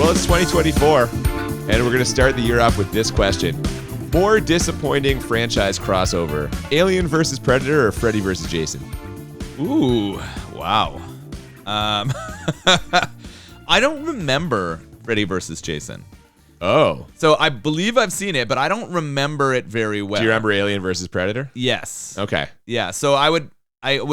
Well, it's 2024, and we're going to start the year off with this question. More disappointing franchise crossover, Alien versus Predator or Freddy versus Jason? Ooh, wow. I don't remember Freddy versus Jason. Oh. So I believe I've seen it, but I don't remember it very well. Do you remember Alien versus Predator? Yes. Okay. Yeah, so I would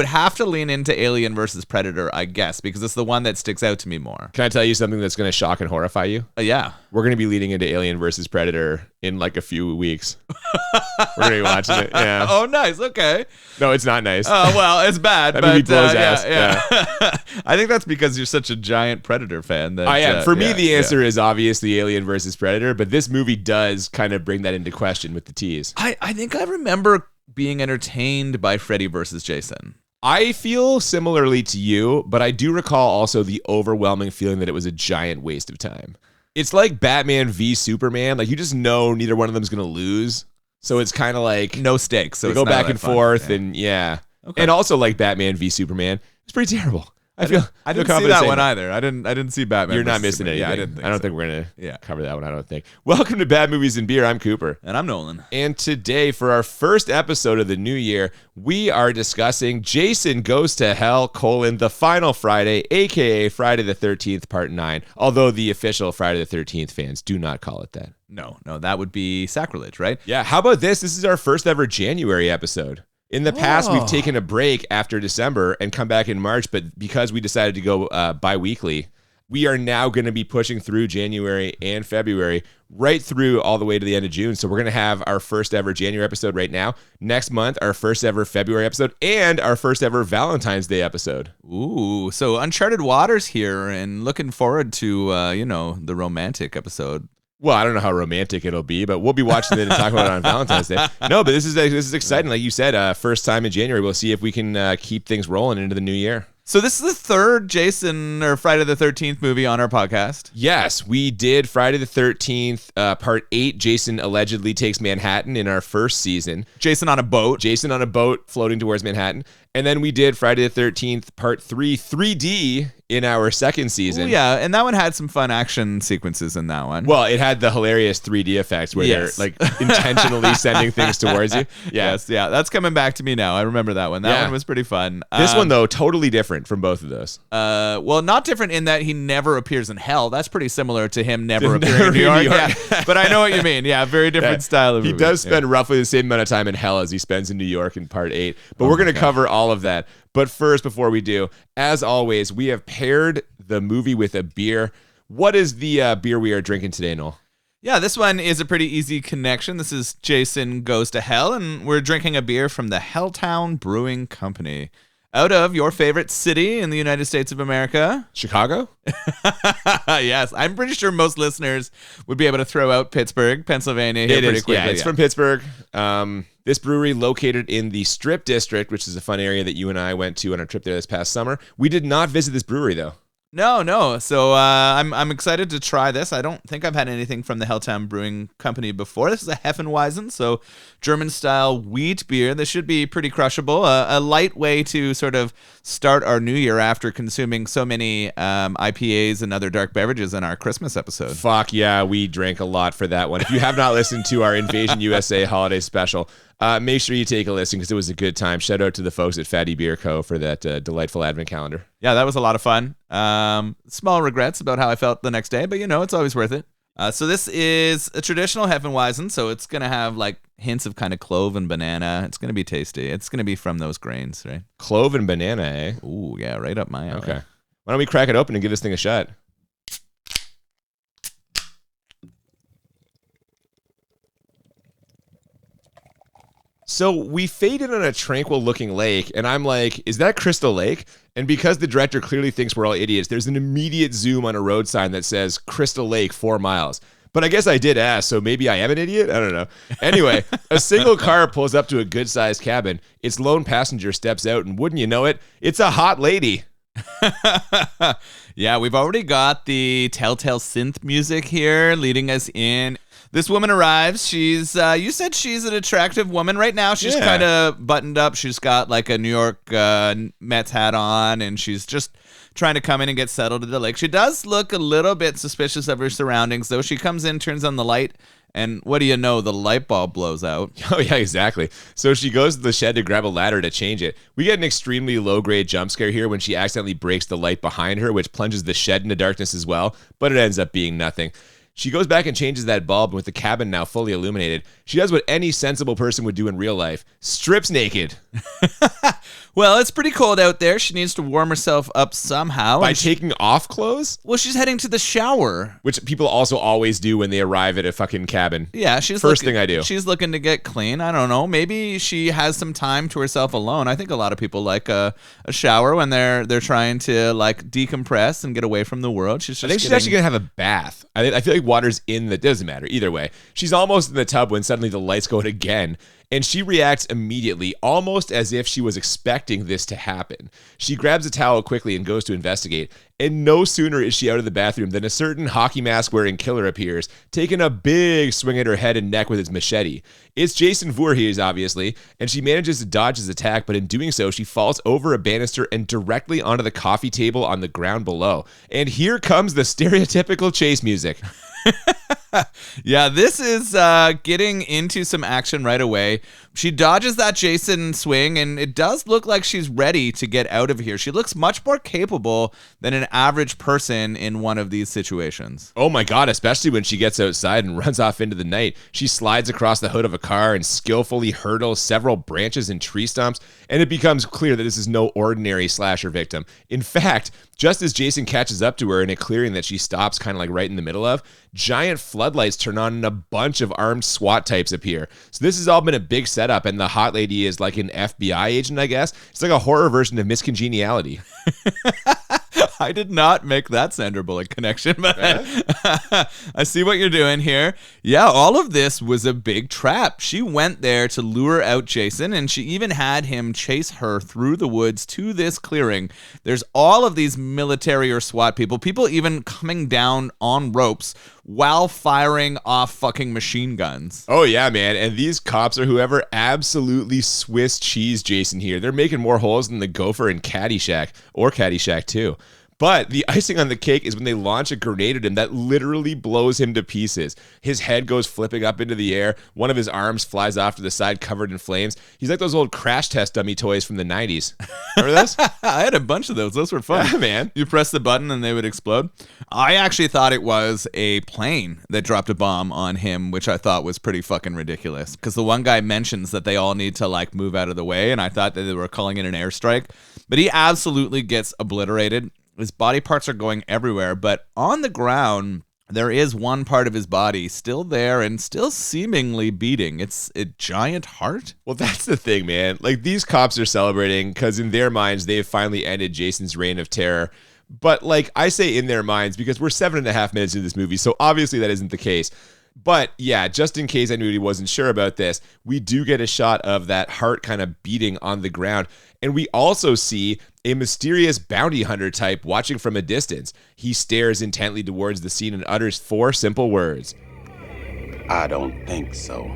have to lean into Alien versus Predator, I guess, because it's the one that sticks out to me more. Can I tell you something that's going to shock and horrify you? Yeah. We're going to be leading into Alien versus Predator in like a few weeks. We're going to be watching it. Yeah. Oh, nice. Okay. No, it's not nice. Oh, well, it's bad. That but, movie blows ass. Yeah. I think that's because you're such a giant Predator fan. That, I am. For me, the answer is obviously Alien versus Predator, but this movie does kind of bring that into question with the tease. I think I remember being entertained by Freddy versus Jason. I feel similarly to you, but I do recall also the overwhelming feeling that it was a giant waste of time. It's like Batman v Superman. Like, you just know neither one of them is going to lose. So it's kind of like no stakes. So they it's go not back that and fun. forth, Yeah. and yeah. Okay. And also like Batman v Superman. It's pretty terrible. I didn't see that one either. I didn't see Batman. You're not versus missing Superman. anything. Yeah, I don't so. think we're going to Yeah. cover that one, I don't think. Welcome to Bad Movies and Beer. I'm Cooper. And I'm Nolan. And today, for our first episode of the new year, we are discussing Jason Goes to Hell, the final Friday, a.k.a. Friday the 13th, Part 9. Although the official Friday the 13th fans do not call it that. No, that would be sacrilege, right? Yeah, how about this? This is our first ever January episode. In the past, we've taken a break after December and come back in March, but because we decided to go bi-weekly, we are now going to be pushing through January and February right through all the way to the end of June. So we're going to have our first ever January episode right now. Next month, our first ever February episode and our first ever Valentine's Day episode. Ooh, so uncharted waters here, and looking forward to, the romantic episode. Well, I don't know how romantic it'll be, but we'll be watching it and talking about it on Valentine's Day. No, but this is exciting. Like you said, first time in January. We'll see if we can keep things rolling into the new year. So this is the third Jason or Friday the 13th movie on our podcast. Yes, we did Friday the 13th, Part 8. Jason allegedly takes Manhattan in our first season. Jason on a boat floating towards Manhattan. And then we did Friday the 13th, Part 3, 3D in our second season. Ooh, yeah, and that one had some fun action sequences in that one. Well, it had the hilarious 3D effects where they're like intentionally sending things towards you. Yeah. Yes, yeah, that's coming back to me now. I remember that one. That one was pretty fun. This one, though, totally different from both of those. Well, not different in that he never appears in hell. That's pretty similar to him never appearing in New York. Yeah, but I know what you mean. Yeah, very different style of movie. He does spend roughly the same amount of time in hell as he spends in New York in Part 8. But we're going to cover all of that. But first, before we do, as always, we have paired the movie with a beer. What is the beer we are drinking today, Noel? Yeah, this one is a pretty easy connection. This is Jason Goes to Hell, and we're drinking a beer from the Helltown Brewing Company. Out of your favorite city in the United States of America. Chicago? Yes, I'm pretty sure most listeners would be able to throw out Pittsburgh, Pennsylvania here pretty quickly. Yeah, it's from Pittsburgh. This brewery located in the Strip District, which is a fun area that you and I went to on our trip there this past summer. We did not visit this brewery, though. No. So I'm excited to try this. I don't think I've had anything from the Helltown Brewing Company before. This is a Hefeweizen, so German-style wheat beer. This should be pretty crushable. A light way to sort of start our new year after consuming so many IPAs and other dark beverages in our Christmas episode. Fuck yeah, we drank a lot for that one. If you have not listened to our Invasion USA holiday special, make sure you take a listen because it was a good time. Shout out to the folks at Fatty Beer Co. for that delightful advent calendar. Yeah, that was a lot of fun. Small regrets about how I felt the next day, but it's always worth it. So this is a traditional Hefeweizen, so it's going to have like hints of kind of clove and banana. It's going to be tasty. It's going to be from those grains, right? Clove and banana, eh? Ooh, yeah, right up my alley. Okay. Why don't we crack it open and give this thing a shot? So we faded on a tranquil looking lake, and I'm like, is that Crystal Lake? And because the director clearly thinks we're all idiots, there's an immediate zoom on a road sign that says Crystal Lake 4 miles. But I guess I did ask, so maybe I am an idiot? I don't know. Anyway, a single car pulls up to a good-sized cabin. Its lone passenger steps out, and wouldn't you know it, it's a hot lady. Yeah, we've already got the telltale synth music here leading us in. This woman arrives. She's, you said she's an attractive woman right now. She's kind of buttoned up. She's got like a New York Mets hat on, and she's just trying to come in and get settled at the lake. She does look a little bit suspicious of her surroundings, though. She comes in, turns on the light, and what do you know? The light bulb blows out. Oh, yeah, exactly. So she goes to the shed to grab a ladder to change it. We get an extremely low-grade jump scare here when she accidentally breaks the light behind her, which plunges the shed into darkness as well, but it ends up being nothing. She goes back and changes that bulb, and with the cabin now fully illuminated, she does what any sensible person would do in real life, strips naked. Well, it's pretty cold out there. She needs to warm herself up somehow. By taking off clothes? Well, she's heading to the shower. Which people also always do when they arrive at a fucking cabin. Yeah, she's First thing I do. She's looking to get clean. I don't know. Maybe she has some time to herself alone. I think a lot of people like a shower when they're trying to like decompress and get away from the world. I think she's actually gonna have a bath. I feel like water's in the doesn't matter either way. She's almost in the tub when suddenly the lights go out again. And she reacts immediately, almost as if she was expecting this to happen. She grabs a towel quickly and goes to investigate. And no sooner is she out of the bathroom than a certain hockey mask wearing killer appears, taking a big swing at her head and neck with his machete. It's Jason Voorhees, obviously, and she manages to dodge his attack, but in doing so, she falls over a banister and directly onto the coffee table on the ground below. And here comes the stereotypical chase music. Yeah, this is getting into some action right away. She dodges that Jason swing, and it does look like she's ready to get out of here. She looks much more capable than an average person in one of these situations. Oh my God, especially when she gets outside and runs off into the night. She slides across the hood of a car and skillfully hurdles several branches and tree stumps, and it becomes clear that this is no ordinary slasher victim. In fact, just as Jason catches up to her in a clearing that she stops kind of like right in the middle of, giant floodlights turn on and a bunch of armed SWAT types appear. So this has all been a big setup, and the hot lady is like an FBI agent, I guess. It's like a horror version of Miss Congeniality. I did not make that Sandra Bullock connection, but I see what you're doing here. Yeah, all of this was a big trap. She went there to lure out Jason, and she even had him chase her through the woods to this clearing. There's all of these military or SWAT people even coming down on ropes while firing off fucking machine guns. Oh yeah, man. And these cops or whoever absolutely Swiss cheese Jason here. They're making more holes than the gopher in Caddyshack, or Caddyshack 2. But the icing on the cake is when they launch a grenade at him that literally blows him to pieces. His head goes flipping up into the air. One of his arms flies off to the side covered in flames. He's like those old crash test dummy toys from the 90s. Remember those? I had a bunch of those. Those were fun. Yeah, man. You press the button and they would explode. I actually thought it was a plane that dropped a bomb on him, which I thought was pretty fucking ridiculous. Because the one guy mentions that they all need to like move out of the way, and I thought that they were calling it an airstrike. But he absolutely gets obliterated. His body parts are going everywhere, but on the ground, there is one part of his body still there and still seemingly beating. It's a giant heart. Well, that's the thing, man. Like, these cops are celebrating because in their minds, they have finally ended Jason's reign of terror. But, like, I say in their minds because we're 7.5 minutes into this movie, so obviously that isn't the case. But yeah, just in case anybody wasn't sure about this, we do get a shot of that heart kind of beating on the ground. And we also see a mysterious bounty hunter type watching from a distance. He stares intently towards the scene and utters 4 simple words. I don't think so.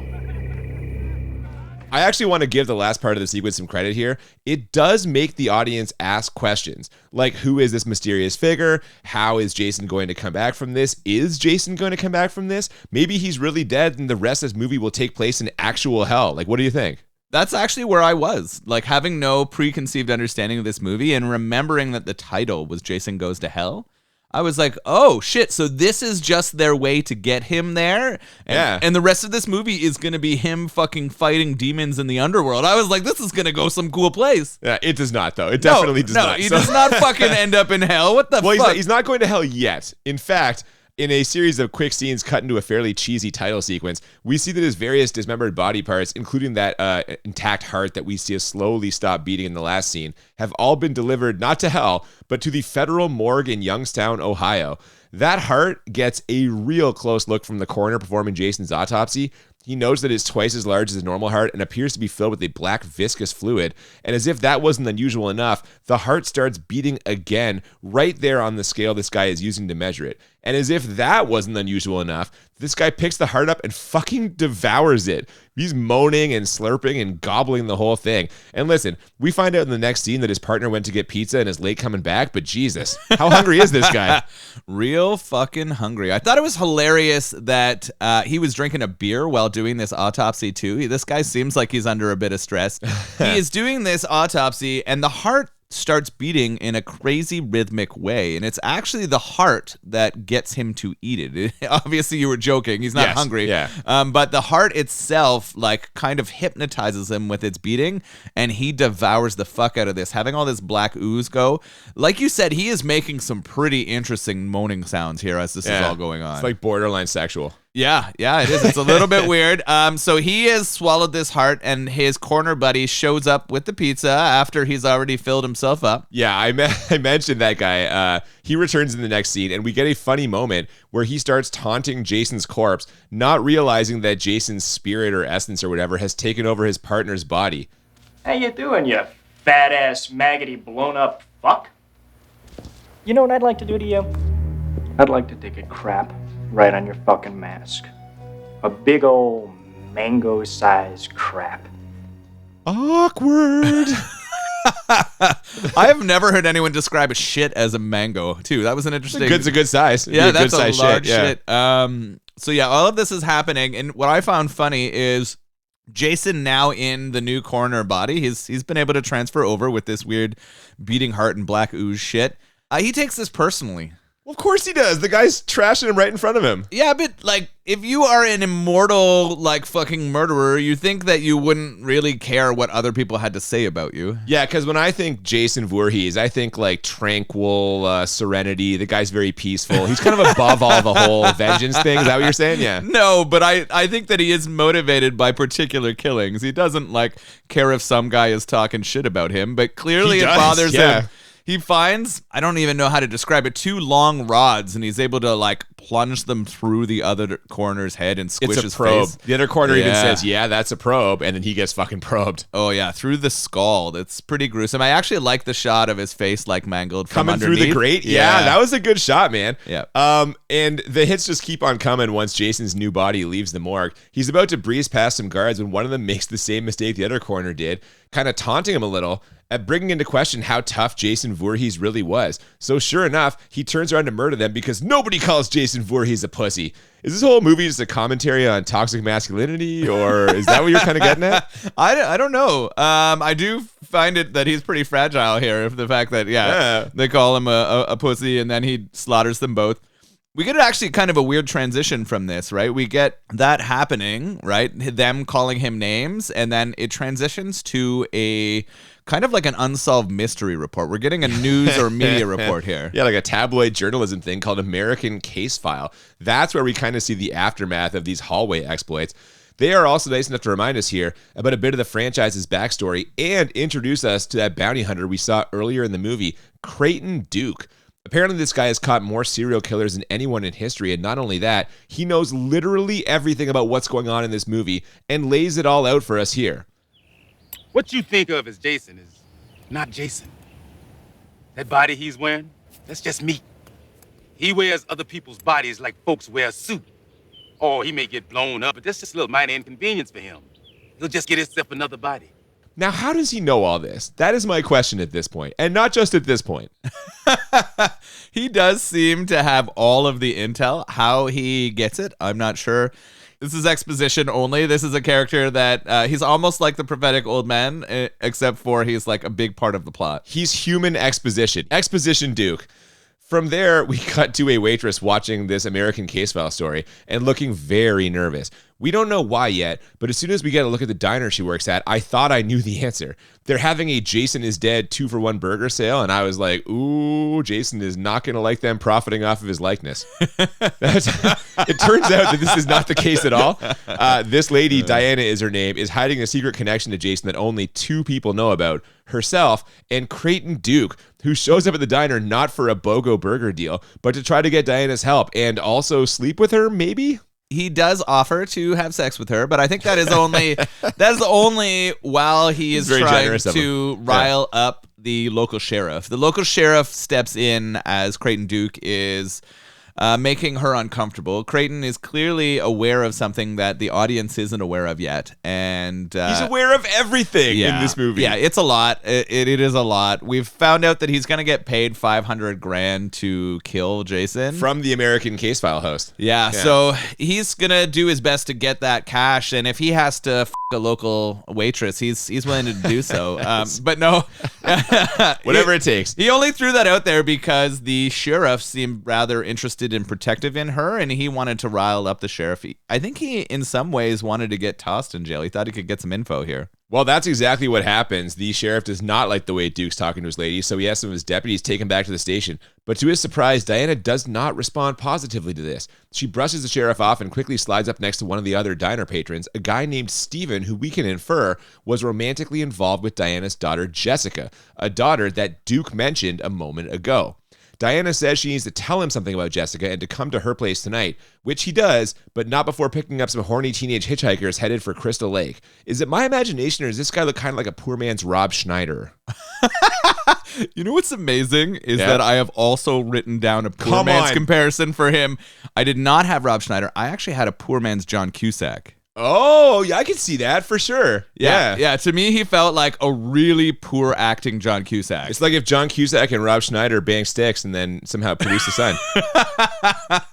I actually want to give the last part of the sequence some credit here. It does make the audience ask questions, like who is this mysterious figure? How is Jason going to come back from this? Is Jason going to come back from this? Maybe he's really dead and the rest of this movie will take place in actual hell. Like, what do you think? That's actually where I was, like having no preconceived understanding of this movie and remembering that the title was Jason Goes to Hell. I was like, oh, shit, so this is just their way to get him there? And the rest of this movie is going to be him fucking fighting demons in the underworld. I was like, this is going to go some cool place. Yeah, it does not, though. It definitely does not. No, he does not fucking end up in hell. What the fuck? He's not going to hell yet. In fact, in a series of quick scenes cut into a fairly cheesy title sequence, we see that his various dismembered body parts, including that intact heart that we see slowly stop beating in the last scene, have all been delivered not to hell, but to the federal morgue in Youngstown, Ohio. That heart gets a real close look from the coroner performing Jason's autopsy. He knows that it's twice as large as a normal heart and appears to be filled with a black viscous fluid. And as if that wasn't unusual enough, the heart starts beating again right there on the scale this guy is using to measure it. And as if that wasn't unusual enough, this guy picks the heart up and fucking devours it. He's moaning and slurping and gobbling the whole thing. And listen, we find out in the next scene that his partner went to get pizza and is late coming back, but Jesus, how hungry is this guy? Real fucking hungry. I thought it was hilarious that he was drinking a beer while doing this autopsy too. This guy seems like he's under a bit of stress. He is doing this autopsy and the heart starts beating in a crazy rhythmic way, and it's actually the heart that gets him to eat it. Obviously you were joking, he's not hungry, but the heart itself like kind of hypnotizes him with its beating, and he devours the fuck out of this, having all this black ooze go. Like you said, he is making some pretty interesting moaning sounds here as this is all going on. It's like borderline sexual. Yeah, it is. It's a little bit weird. So he has swallowed this heart, and his corner buddy shows up with the pizza after he's already filled himself up. Yeah, I mentioned that guy. He returns in the next scene, and we get a funny moment where he starts taunting Jason's corpse, not realizing that Jason's spirit or essence or whatever has taken over his partner's body. How you doing, you fat-ass, maggoty, blown-up fuck? You know what I'd like to do to you? I'd like to take a crap right on your fucking mask. A big old mango-sized crap. Awkward. I have never heard anyone describe a shit as a mango, too. That was an interesting... It's a good size. Yeah, that's good a large shit. So yeah, all of this is happening, and what I found funny is Jason now in the new coroner body. He's been able to transfer over with this weird beating heart and black ooze shit. He takes this personally. Well, of course he does. The guy's trashing him right in front of him. Yeah, but like, if you are an immortal, like, fucking murderer, you think that you wouldn't really care what other people had to say about you. Yeah, because when I think Jason Voorhees, I think like tranquil, serenity. The guy's very peaceful. He's kind of above all the whole vengeance thing. Is that what you're saying? Yeah. No, but I think that he is motivated by particular killings. He doesn't like care if some guy is talking shit about him, but clearly it bothers him. He finds, I don't even know how to describe it, 2 long rods, and he's able to like plunge them through the other coroner's head and squish his probe. face. The other coroner even says, yeah, that's a probe, and then he gets fucking probed. Oh yeah, through the skull. That's pretty gruesome. I actually like the shot of his face like mangled from coming underneath. Through the grate. Yeah, that was a good shot, man. Yeah. And the hits just keep on coming once Jason's new body leaves the morgue. He's about to breeze past some guards when one of them makes the same mistake the other coroner did, kind of taunting him a little, bringing into question how tough Jason Voorhees really was. So sure enough, he turns around to murder them because nobody calls Jason Voorhees a pussy. Is this whole movie just a commentary on toxic masculinity, or is that what you're kind of getting at? I don't know. I do find it that he's pretty fragile here, if the fact that, they call him a pussy and then he slaughters them both. We get actually kind of a weird transition from this, right? We get that happening, right? Them calling him names, and then it transitions to a kind of like an unsolved mystery report. We're getting a news or media report here. Yeah, like a tabloid journalism thing called American Case File. That's where we kind of see the aftermath of these hallway exploits. They are also nice enough to remind us here about a bit of the franchise's backstory and introduce us to that bounty hunter we saw earlier in the movie, Creighton Duke. Apparently, this guy has caught more serial killers than anyone in history, and not only that, he knows literally everything about what's going on in this movie and lays it all out for us here. What you think of as Jason is not Jason. That body he's wearing, that's just meat. He wears other people's bodies like folks wear a suit. Or he may get blown up, but that's just a little minor inconvenience for him. He'll just get himself another body. Now, how does he know all this? That is my question at this point, and not just at this point. He does seem to have all of the intel. How he gets it, I'm not sure. This is exposition only. This is a character that he's almost like the prophetic old man, except for he's like a big part of the plot. He's human exposition. Exposition Duke. From there, we cut to a waitress watching this American Case File story and looking very nervous. We don't know why yet, but as soon as we get a look at the diner she works at, I thought I knew the answer. They're having a Jason is Dead 2-for-1 burger sale, and I was like, ooh, Jason is not going to like them profiting off of his likeness. It turns out that this is not the case at all. This lady, Diana is her name, is hiding a secret connection to Jason that only 2 people know about, herself and Creighton Duke, who shows up at the diner not for a BOGO burger deal, but to try to get Diana's help and also sleep with her, maybe? He does offer to have sex with her, but I think that is only while he is trying to rile up the local sheriff. The local sheriff steps in as Creighton Duke is making her uncomfortable. Creighton is clearly aware of something that the audience isn't aware of yet. And he's aware of everything in this movie. Yeah, it's a lot. It is a lot. We've found out that he's going to get paid $500,000 to kill Jason. From the American Case File host. Yeah, so he's going to do his best to get that cash. And if he has to f*** a local waitress, he's willing to do so. But no. Whatever it takes. He only threw that out there because the sheriff seemed rather interested and protective in her, and he wanted to rile up the sheriff. I think he, in some ways, wanted to get tossed in jail. He thought he could get some info here. Well, that's exactly what happens. The sheriff does not like the way Duke's talking to his lady, so he has some of his deputies take him back to the station. But to his surprise, Diana does not respond positively to this. She brushes the sheriff off and quickly slides up next to one of the other diner patrons, a guy named Steven, who we can infer was romantically involved with Diana's daughter, Jessica, a daughter that Duke mentioned a moment ago. Diana says she needs to tell him something about Jessica and to come to her place tonight, which he does, but not before picking up some horny teenage hitchhikers headed for Crystal Lake. Is it my imagination, or does this guy look kind of like a poor man's Rob Schneider? You know what's amazing is that I have also written down a poor man's comparison for him. I did not have Rob Schneider. I actually had a poor man's John Cusack. Oh, yeah, I can see that for sure. Yeah. To me, he felt like a really poor acting John Cusack. It's like if John Cusack and Rob Schneider banged sticks and then somehow produced a son.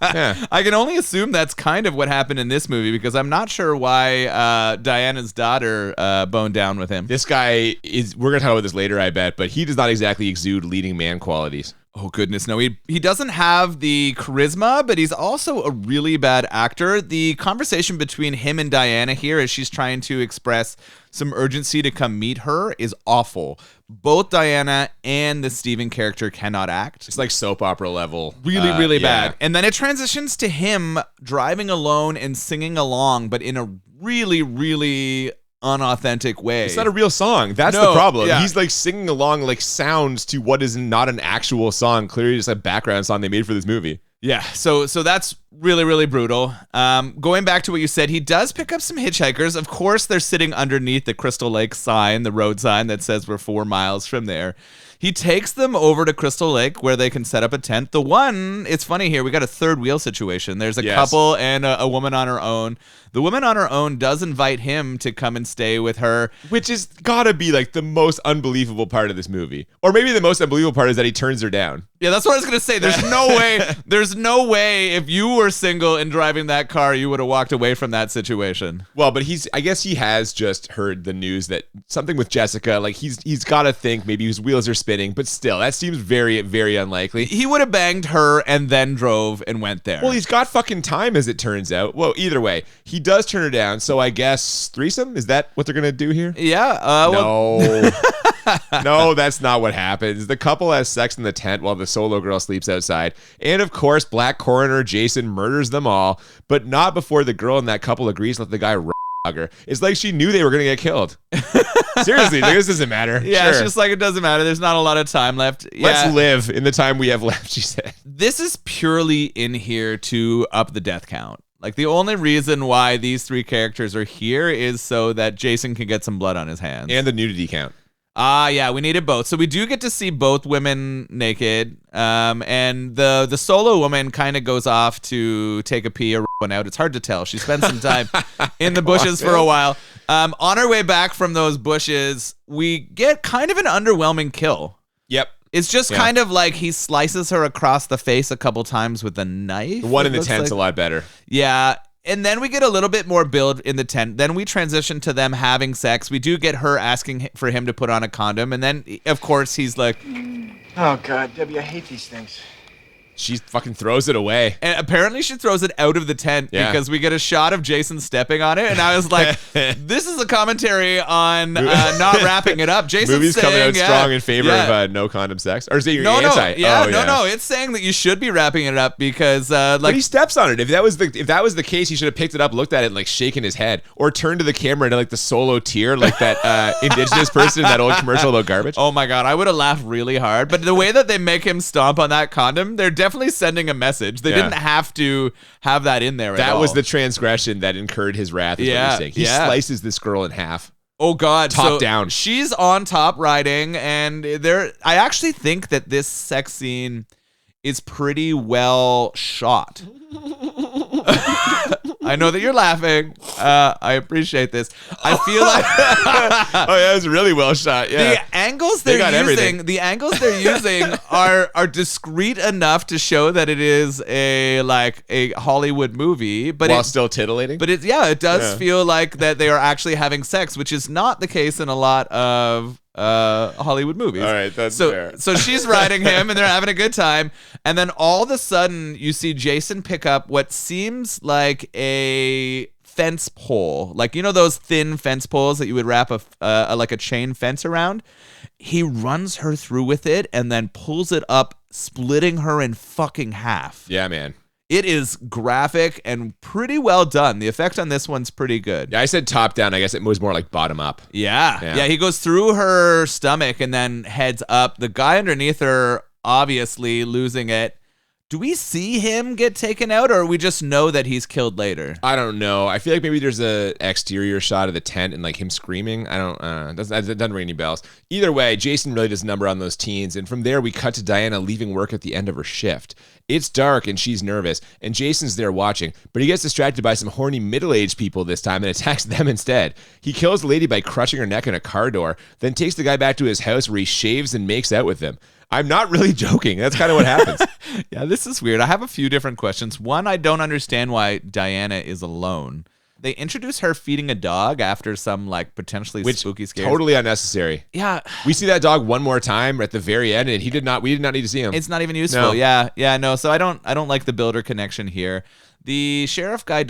Yeah. I can only assume that's kind of what happened in this movie because I'm not sure why Diana's daughter boned down with him. This guy is, we're going to talk about this later, I bet, but he does not exactly exude leading man qualities. Oh, goodness, no. He doesn't have the charisma, but he's also a really bad actor. The conversation between him and Diana here as she's trying to express some urgency to come meet her is awful. Both Diana and the Steven character cannot act. It's like soap opera level. Really bad. And then it transitions to him driving alone and singing along, but in a really unauthentic way. It's not a real song. That's the problem. He's like singing along like sounds to what is not an actual song, clearly just a background song they made for this movie. Yeah, so that's really brutal. Going back to what you said, he does pick up some hitchhikers. Of course, they're sitting underneath the Crystal Lake sign, the road sign that says we're 4 miles from there. He takes them over to Crystal Lake where they can set up a tent. It's funny here, we got a third wheel situation. There's a couple and a woman on her own. The woman on her own does invite him to come and stay with her. Which is gotta be like the most unbelievable part of this movie. Or maybe the most unbelievable part is that he turns her down. Yeah, that's what I was gonna say. There's no way if you were single and driving that car, you would have walked away from that situation. Well, but I guess he has just heard the news that something with Jessica, like he's gotta think maybe his wheels are spinning, but still, that seems very, very unlikely. He would have banged her and then drove and went there. Well, he's got fucking time as it turns out. Well, either way, he does turn her down, so I guess threesome? Is that what they're gonna do here? Yeah. No. No, that's not what happens. The couple has sex in the tent while the solo girl sleeps outside. And of course, Black Coroner Jason murders them all, but not before the girl in that couple agrees to let the guy her. It's like she knew they were going to get killed. Seriously, this doesn't matter. Yeah, sure. It's just like it doesn't matter. There's not a lot of time left. Let's live in the time we have left, she said. This is purely in here to up the death count. Like, the only reason why these 3 characters are here is so that Jason can get some blood on his hands. And the nudity count. Yeah, we needed both. So we do get to see both women naked. And the solo woman kind of goes off to take a pee or one out. It's hard to tell. She spends some time in the bushes for a while. On our way back from those bushes, we get kind of an underwhelming kill. Yep. It's just kind of like he slices her across the face a couple times with a knife. The one in the tent's a lot better. Yeah. And then we get a little bit more build in the tent. Then we transition to them having sex. We do get her asking for him to put on a condom. And then, of course, he's like... Oh, God, Debbie, I hate these things. She fucking throws it away. And apparently she throws it out of the tent because we get a shot of Jason stepping on it. And I was like, this is a commentary on not wrapping it up. Jason's Movie's saying, coming out strong in favor of no condom sex. Or is it your anti? No. It's saying that you should be wrapping it up because but he steps on it. If that was the case, he should have picked it up, looked at it, and like shaken his head, or turned to the camera and like the solo tear, like that indigenous person in that old commercial about garbage. Oh my God, I would have laughed really hard. But the way that they make him stomp on that condom, they're definitely sending a message. They didn't have to have that in there. That was the transgression that incurred his wrath. Is what you're saying. He slices this girl in half. Oh God, top down. She's on top riding, and I actually think that this sex scene is pretty well shot. I know that you're laughing. I appreciate this. I feel like oh yeah, it was really well shot. Yeah, the angles the angles they're using are discreet enough to show that it is a Hollywood movie, but while still titillating. But it does feel like that they are actually having sex, which is not the case in a lot of Hollywood movies. All right, that's fair. So she's riding him and they're having a good time, and then all of a sudden you see Jason pick up what seems like a fence pole, like those thin fence poles that you would wrap a chain fence around. He runs her through with it and then pulls it up, splitting her in fucking half. Yeah, man. It is graphic and pretty well done. The effect on this one's pretty good. Yeah, I said top down. I guess it was more like bottom up. Yeah. He goes through her stomach and then heads up. The guy underneath her, obviously losing it. Do we see him get taken out, or we just know that he's killed later? I don't know. I feel like maybe there's a exterior shot of the tent and like him screaming. I don't. It doesn't ring any bells. Either way, Jason really does a number on those teens, and from there we cut to Diana leaving work at the end of her shift. It's dark and she's nervous, and Jason's there watching, but he gets distracted by some horny middle-aged people this time and attacks them instead. He kills the lady by crushing her neck in a car door, then takes the guy back to his house where he shaves and makes out with him. I'm not really joking. That's kind of what happens. Yeah, this is weird. I have a few different questions. One, I don't understand why Diana is alone. They introduce her feeding a dog after some potentially spooky scare. Totally unnecessary. Yeah. We see that dog one more time at the very end, and we did not need to see him. It's not even useful. No. No. So I don't like the builder connection here. The sheriff guy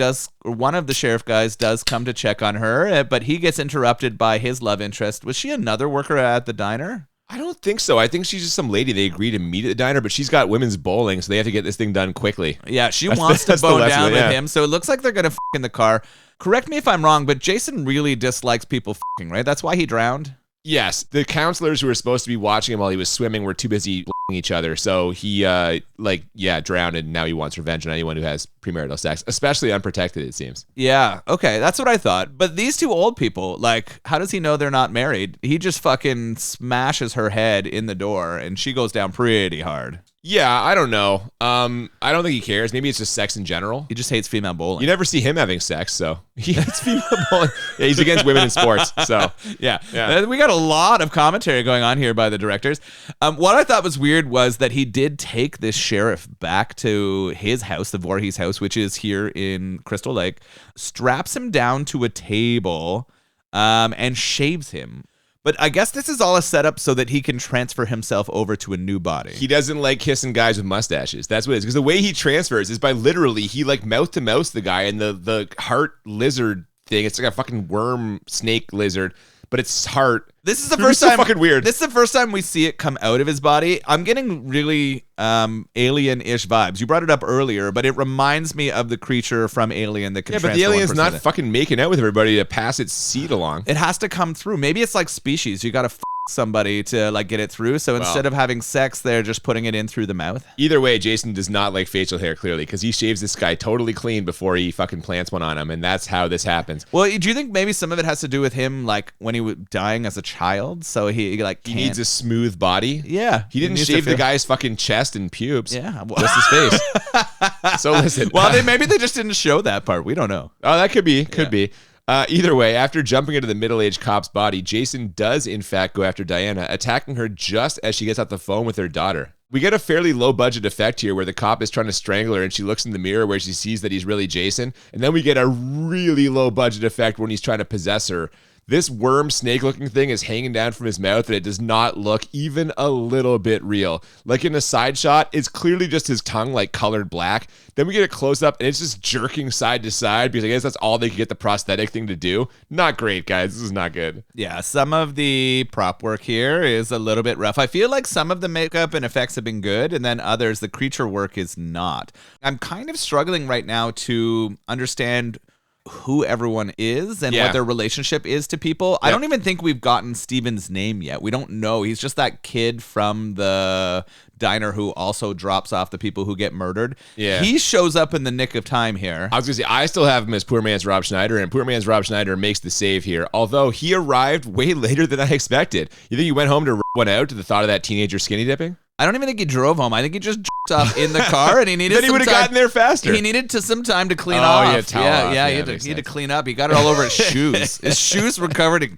one of the sheriff guys does come to check on her, but he gets interrupted by his love interest. Was she another worker at the diner? I don't think so. I think she's just some lady they agreed to meet at the diner, but she's got women's bowling, so they have to get this thing done quickly. Yeah, she wants to bone down with him, so it looks like they're going to in the car. Correct me if I'm wrong, but Jason really dislikes people right? That's why he drowned? Yes. The counselors who were supposed to be watching him while he was swimming were too busy each other, so he, drowned, and now he wants revenge on anyone who has premarital sex, especially unprotected, it seems. Yeah, okay, that's what I thought. But these two old people, how does he know they're not married? He just fucking smashes her head in the door, and she goes down pretty hard. Yeah, I don't know. I don't think he cares. Maybe it's just sex in general. He just hates female bowling. You never see him having sex, so he hates female bowling. Yeah, he's against women in sports, so. Yeah. We got a lot of commentary going on here by the directors. What I thought was weird was that he did take this sheriff back to his house, the Voorhees house, which is here in Crystal Lake, straps him down to a table, and shaves him. But I guess this is all a setup so that he can transfer himself over to a new body. He doesn't like kissing guys with mustaches. That's what it is. Because the way he transfers is by literally, he mouth to mouth the guy, and the heart lizard thing, it's like a fucking worm snake lizard, but it's heart. This is the first time. Fucking weird. This is the first time we see it come out of his body. I'm getting really alien-ish vibes. You brought it up earlier, but it reminds me of the creature from Alien that can. Yeah, but the alien's not fucking making out with everybody to pass its seed along. It has to come through. Maybe it's like Species. You got to somebody to get it through. So instead of having sex, they're just putting it in through the mouth. Either way, Jason does not like facial hair, clearly, because he shaves this guy totally clean before he fucking plants one on him, and that's how this happens. Well, do you think maybe some of it has to do with him when he was dying as a child? So he can't. He needs a smooth body. Yeah, he didn't shave the guy's fucking chest and pubes. Yeah, just his face. So listen. Well, maybe they just didn't show that part. We don't know. Oh, that could be. Could be. Either way, after jumping into the middle-aged cop's body, Jason does, in fact, go after Diana, attacking her just as she gets off the phone with her daughter. We get a fairly low-budget effect here where the cop is trying to strangle her and she looks in the mirror where she sees that he's really Jason. And then we get a really low-budget effect when he's trying to possess her. This worm snake-looking thing is hanging down from his mouth, and it does not look even a little bit real. Like in a side shot, it's clearly just his tongue colored black. Then we get a close-up, and it's just jerking side to side because I guess that's all they could get the prosthetic thing to do. Not great, guys. This is not good. Yeah, some of the prop work here is a little bit rough. I feel like some of the makeup and effects have been good, and then others, the creature work is not. I'm kind of struggling right now to understand who everyone is and what their relationship is to people. Yep. I don't even think we've gotten Steven's name yet. We don't know. He's just that kid from the diner who also drops off the people who get murdered. Yeah. He shows up in the nick of time here. I was going to say, I still have him as Poor Man's Rob Schneider, and Poor Man's Rob Schneider makes the save here, although he arrived way later than I expected. You think he went home to one out to the thought of that teenager skinny dipping? I don't even think he drove home. I think he just jerked off in the car, and he needed. Then he would have gotten there faster. He needed some time to clean off. Yeah, towel off. He had to clean up. He got it all over his shoes. His shoes were covered in.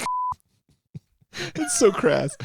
It's so crass.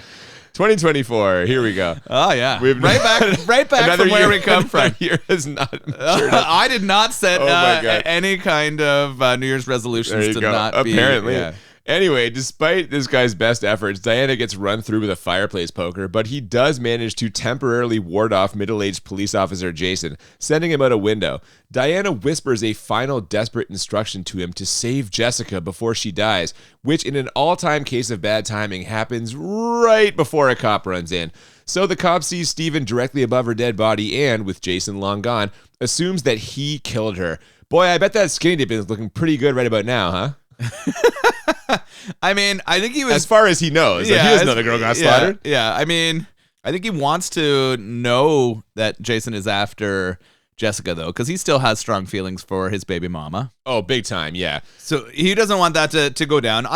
2024. Here we go. Oh yeah, We've right back from where we come from. Year has not. I did not set Oh my God. any kind of New Year's resolutions to go. not Apparently. be. Yeah. Anyway, despite this guy's best efforts, Diana gets run through with a fireplace poker, but he does manage to temporarily ward off middle-aged police officer Jason, sending him out a window. Diana whispers a final desperate instruction to him to save Jessica before she dies, which in an all-time case of bad timing happens right before a cop runs in. So the cop sees Steven directly above her dead body and, with Jason long gone, assumes that he killed her. Boy, I bet that skinny dip is looking pretty good right about now, huh? I mean, I think he was... As far as he knows. Like, he doesn't know the girl got slaughtered. Yeah, I mean, I think he wants to know that Jason is after Jessica, though, because he still has strong feelings for his baby mama. Oh, big time, yeah. So he doesn't want that to go down.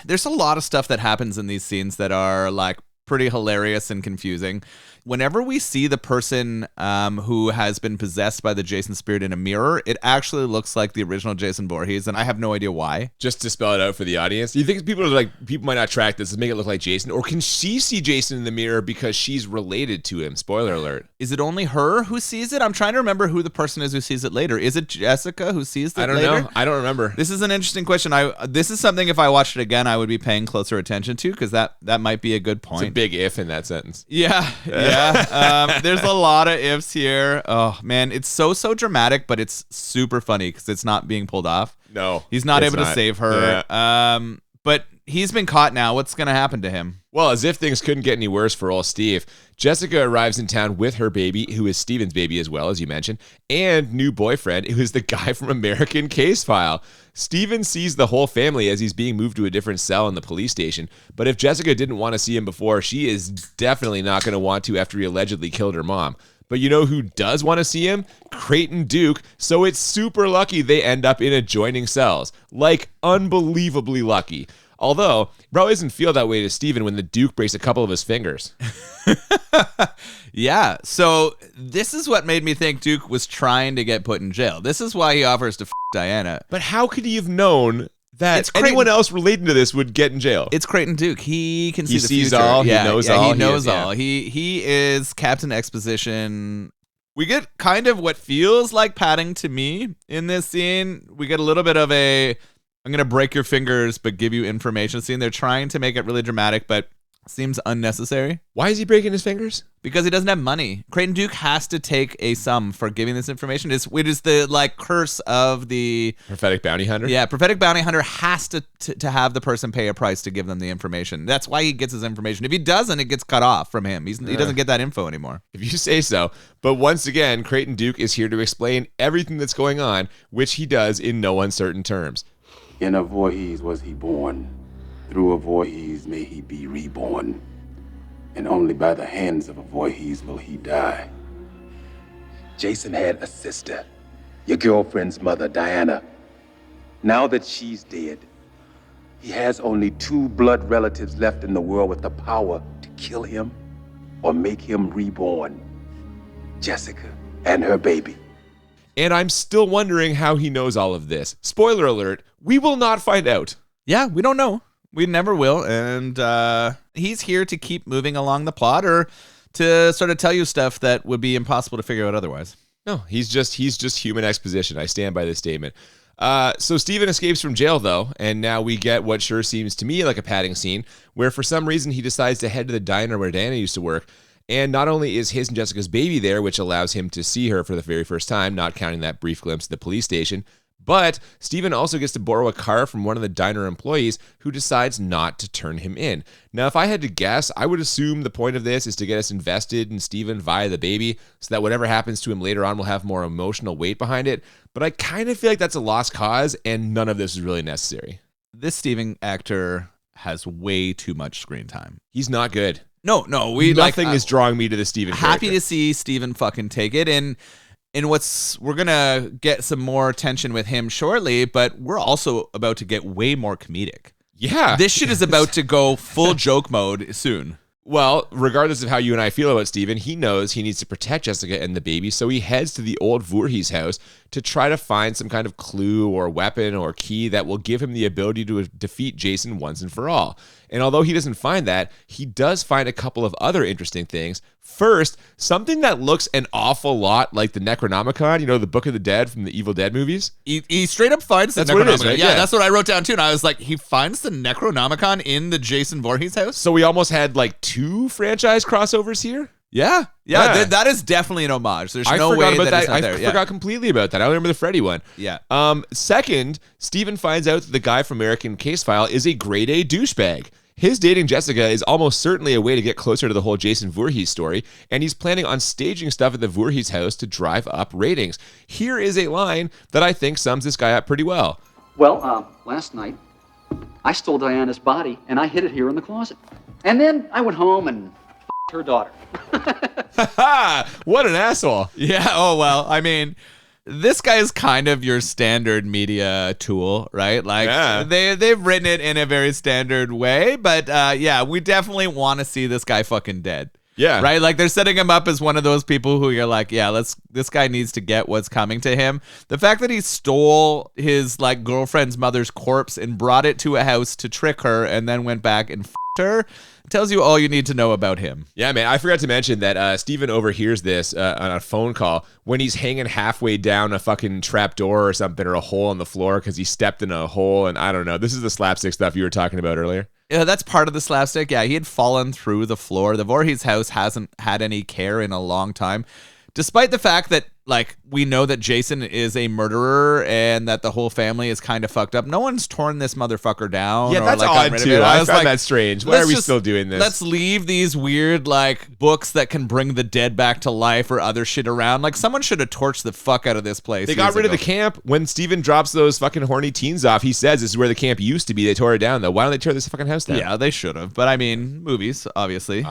There's a lot of stuff that happens in these scenes that are, like, pretty hilarious and confusing. Whenever we see the person who has been possessed by the Jason spirit in a mirror, it actually looks like the original Jason Voorhees, and I have no idea why. Just to spell it out for the audience, do you think people might not track this and make it look like Jason, or can she see Jason in the mirror because she's related to him? Spoiler alert. Is it only her who sees it? I'm trying to remember who the person is who sees it later. Is it Jessica who sees it later? I don't know. I don't remember. This is an interesting question. This is something, if I watched it again, I would be paying closer attention to, because that might be a good point. It's a big if in that sentence. Yeah. There's a lot of ifs here. Oh man, it's so dramatic, but it's super funny because it's not being pulled off. No, he's not able to save her. Yeah. But he's been caught now. What's gonna happen to him? Well, as if things couldn't get any worse for old Steve, Jessica arrives in town with her baby, who is Steven's baby as well, as you mentioned, and new boyfriend, who is the guy from American Case File. Steven sees the whole family as he's being moved to a different cell in the police station, but if Jessica didn't want to see him before, she is definitely not going to want to after he allegedly killed her mom. But you know who does want to see him? Creighton Duke, so it's super lucky they end up in adjoining cells. Like, unbelievably lucky. Although, probably doesn't feel that way to Steven when the Duke breaks a couple of his fingers. Yeah, so this is what made me think Duke was trying to get put in jail. This is why he offers to Diana. But how could he have known that anyone else relating to this would get in jail? It's Creighton Duke. He can see the sees future. all. He knows all. He knows all. He is Captain Exposition. We get kind of what feels like padding to me in this scene. We get a little bit of a, I'm going to break your fingers but give you information scene. They're trying to make it really dramatic, but seems unnecessary. Why is he breaking his fingers? Because he doesn't have money. Creighton Duke has to take a sum for giving this information. It is the like curse of the prophetic bounty hunter. Yeah, prophetic bounty hunter has to have the person pay a price to give them the information. That's why he gets his information. If he doesn't, it gets cut off from him. He doesn't get that info anymore. If you say so. But once again, Creighton Duke is here to explain everything that's going on, which he does in no uncertain terms. In a Voorhees was he born. Through a Voorhees may he be reborn. And only by the hands of a Voorhees will he die. Jason had a sister, your girlfriend's mother, Diana. Now that she's dead, he has only 2 blood relatives left in the world with the power to kill him or make him reborn. Jessica and her baby. And I'm still wondering how he knows all of this. Spoiler alert, we will not find out. Yeah, we don't know. We never will, and he's here to keep moving along the plot or to sort of tell you stuff that would be impossible to figure out otherwise. No, he's just human exposition. I stand by this statement. So Steven escapes from jail, though, and now we get what sure seems to me like a padding scene, where for some reason he decides to head to the diner where Diana used to work, and not only is his and Jessica's baby there, which allows him to see her for the very first time, not counting that brief glimpse at the police station, but Steven also gets to borrow a car from one of the diner employees who decides not to turn him in. Now, if I had to guess, I would assume the point of this is to get us invested in Steven via the baby so that whatever happens to him later on will have more emotional weight behind it. But I kind of feel like that's a lost cause and none of this is really necessary. This Steven actor has way too much screen time. He's not good. No, nothing is drawing me to the Steven character. Happy to see Steven fucking take it. And we're going to get some more tension with him shortly, but we're also about to get way more comedic. Yeah. This shit is about to go full joke mode soon. Well, regardless of how you and I feel about Steven, he knows he needs to protect Jessica and the baby, so he heads to the old Voorhees house to try to find some kind of clue or weapon or key that will give him the ability to defeat Jason once and for all. And although he doesn't find that, he does find a couple of other interesting things. First, something that looks an awful lot like the Necronomicon, you know, the Book of the Dead from the Evil Dead movies. He straight up finds the That's what it Necronomicon. is, right? Yeah, Yeah. that's what I wrote down too. And I was like, he finds the Necronomicon in the Jason Voorhees house? So we almost had like 2 franchise crossovers here. Yeah. That is definitely an homage. There's no way that it's not there. I forgot completely about that. I remember the Freddy one. Yeah. Second, Steven finds out that the guy from American Case File is a grade A douchebag. His dating Jessica is almost certainly a way to get closer to the whole Jason Voorhees story, and he's planning on staging stuff at the Voorhees house to drive up ratings. Here is a line that I think sums this guy up pretty well. Well, last night, I stole Diana's body, and I hid it here in the closet. And then I went home and f***ed her daughter. Ha! What an asshole. Yeah. Oh, well, I mean, this guy is kind of your standard media tool, right? Like, they've written it in a very standard way, but yeah, we definitely want to see this guy fucking dead. Yeah. Right? Like, they're setting him up as one of those people who you're like, yeah, this guy needs to get what's coming to him. The fact that he stole his, like, girlfriend's mother's corpse and brought it to a house to trick her and then went back and f***ed her tells you all you need to know about him. Yeah, man. I forgot to mention that Steven overhears this on a phone call when he's hanging halfway down a fucking trap door or something, or a hole in the floor because he stepped in a hole, and I don't know. This is the slapstick stuff you were talking about earlier. Yeah, that's part of the slapstick. Yeah, he had fallen through the floor. The Voorhees house hasn't had any care in a long time, despite the fact that, like, we know that Jason is a murderer and that the whole family is kind of fucked up. No one's torn this motherfucker down. Yeah, or, that's like, odd gotten rid of too. it. I was found like, that strange. Why are we still doing this? Let's leave these weird, like, books that can bring the dead back to life or other shit around. Like, someone should have torched the fuck out of this place. They got rid of the camp. When Steven drops those fucking horny teens off, he says this is where the camp used to be. They tore it down, though. Why don't they tear this fucking house down? Yeah, they should have. But I mean, movies, obviously.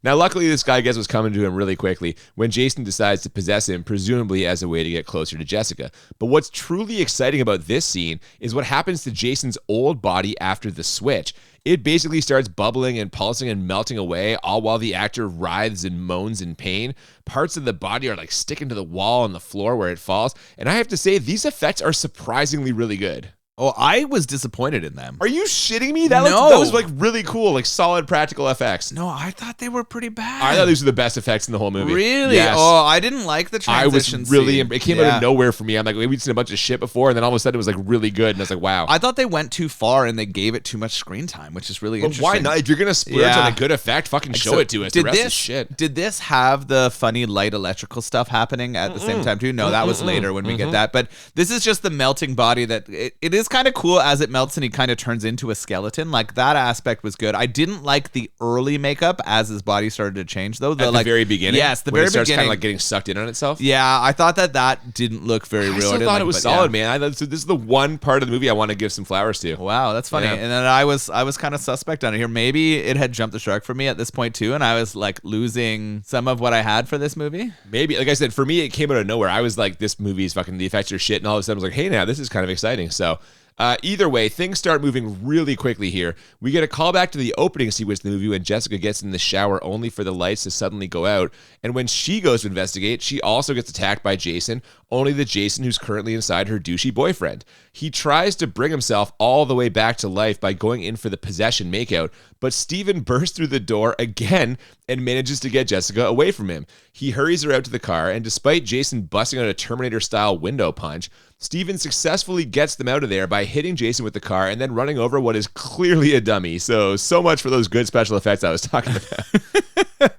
Now, luckily, this guy gets what's coming to him really quickly when Jason decides to possess him, presumably as a way to get closer to Jessica. But what's truly exciting about this scene is what happens to Jason's old body after the switch. It basically starts bubbling and pulsing and melting away, all while the actor writhes and moans in pain. Parts of the body are like sticking to the wall and the floor where it falls. And I have to say, these effects are surprisingly really good. Oh, I was disappointed in them. Are you shitting me? That was like really cool, like solid practical effects. No, I thought they were pretty bad. I thought these were the best effects in the whole movie. Really? Yes. Oh, I didn't like the transition. I was really, scene. it came out of nowhere for me. I'm like, we'd seen a bunch of shit before, and then all of a sudden it was like really good, and I was like, wow. I thought they went too far and they gave it too much screen time, which is really interesting. Why not? If you're gonna splurge on a good effect, fucking show it to us. The rest is shit. Did this have the funny light electrical stuff happening at the same time too? No, that was later when we get that. But this is just the melting body that it is kind of cool as it melts and he kind of turns into a skeleton. Like, that aspect was good. I didn't like the early makeup as his body started to change though. At the very beginning? Yes, the when very it starts beginning. kind of like getting sucked in on itself? Yeah, I thought that didn't look very real. I still thought it was solid, man. So this is the one part of the movie I want to give some flowers to. Wow, that's funny. Yeah. And then I was kind of suspect on it here. Maybe it had jumped the shark for me at this point too, and I was like losing some of what I had for this movie. Maybe, like I said, for me it came out of nowhere. I was like, this movie is fucking, the effects are shit, and all of a sudden I was like, hey, now this is kind of exciting. So either way, things start moving really quickly here. We get a call back to the opening sequence of the movie when Jessica gets in the shower only for the lights to suddenly go out. And when she goes to investigate, she also gets attacked by Jason, only the Jason who's currently inside her douchey boyfriend. He tries to bring himself all the way back to life by going in for the possession makeout, but Steven bursts through the door again and manages to get Jessica away from him. He hurries her out to the car, and despite Jason busting out a Terminator-style window punch, Steven successfully gets them out of there by hitting Jason with the car and then running over what is clearly a dummy. So much for those good special effects I was talking about.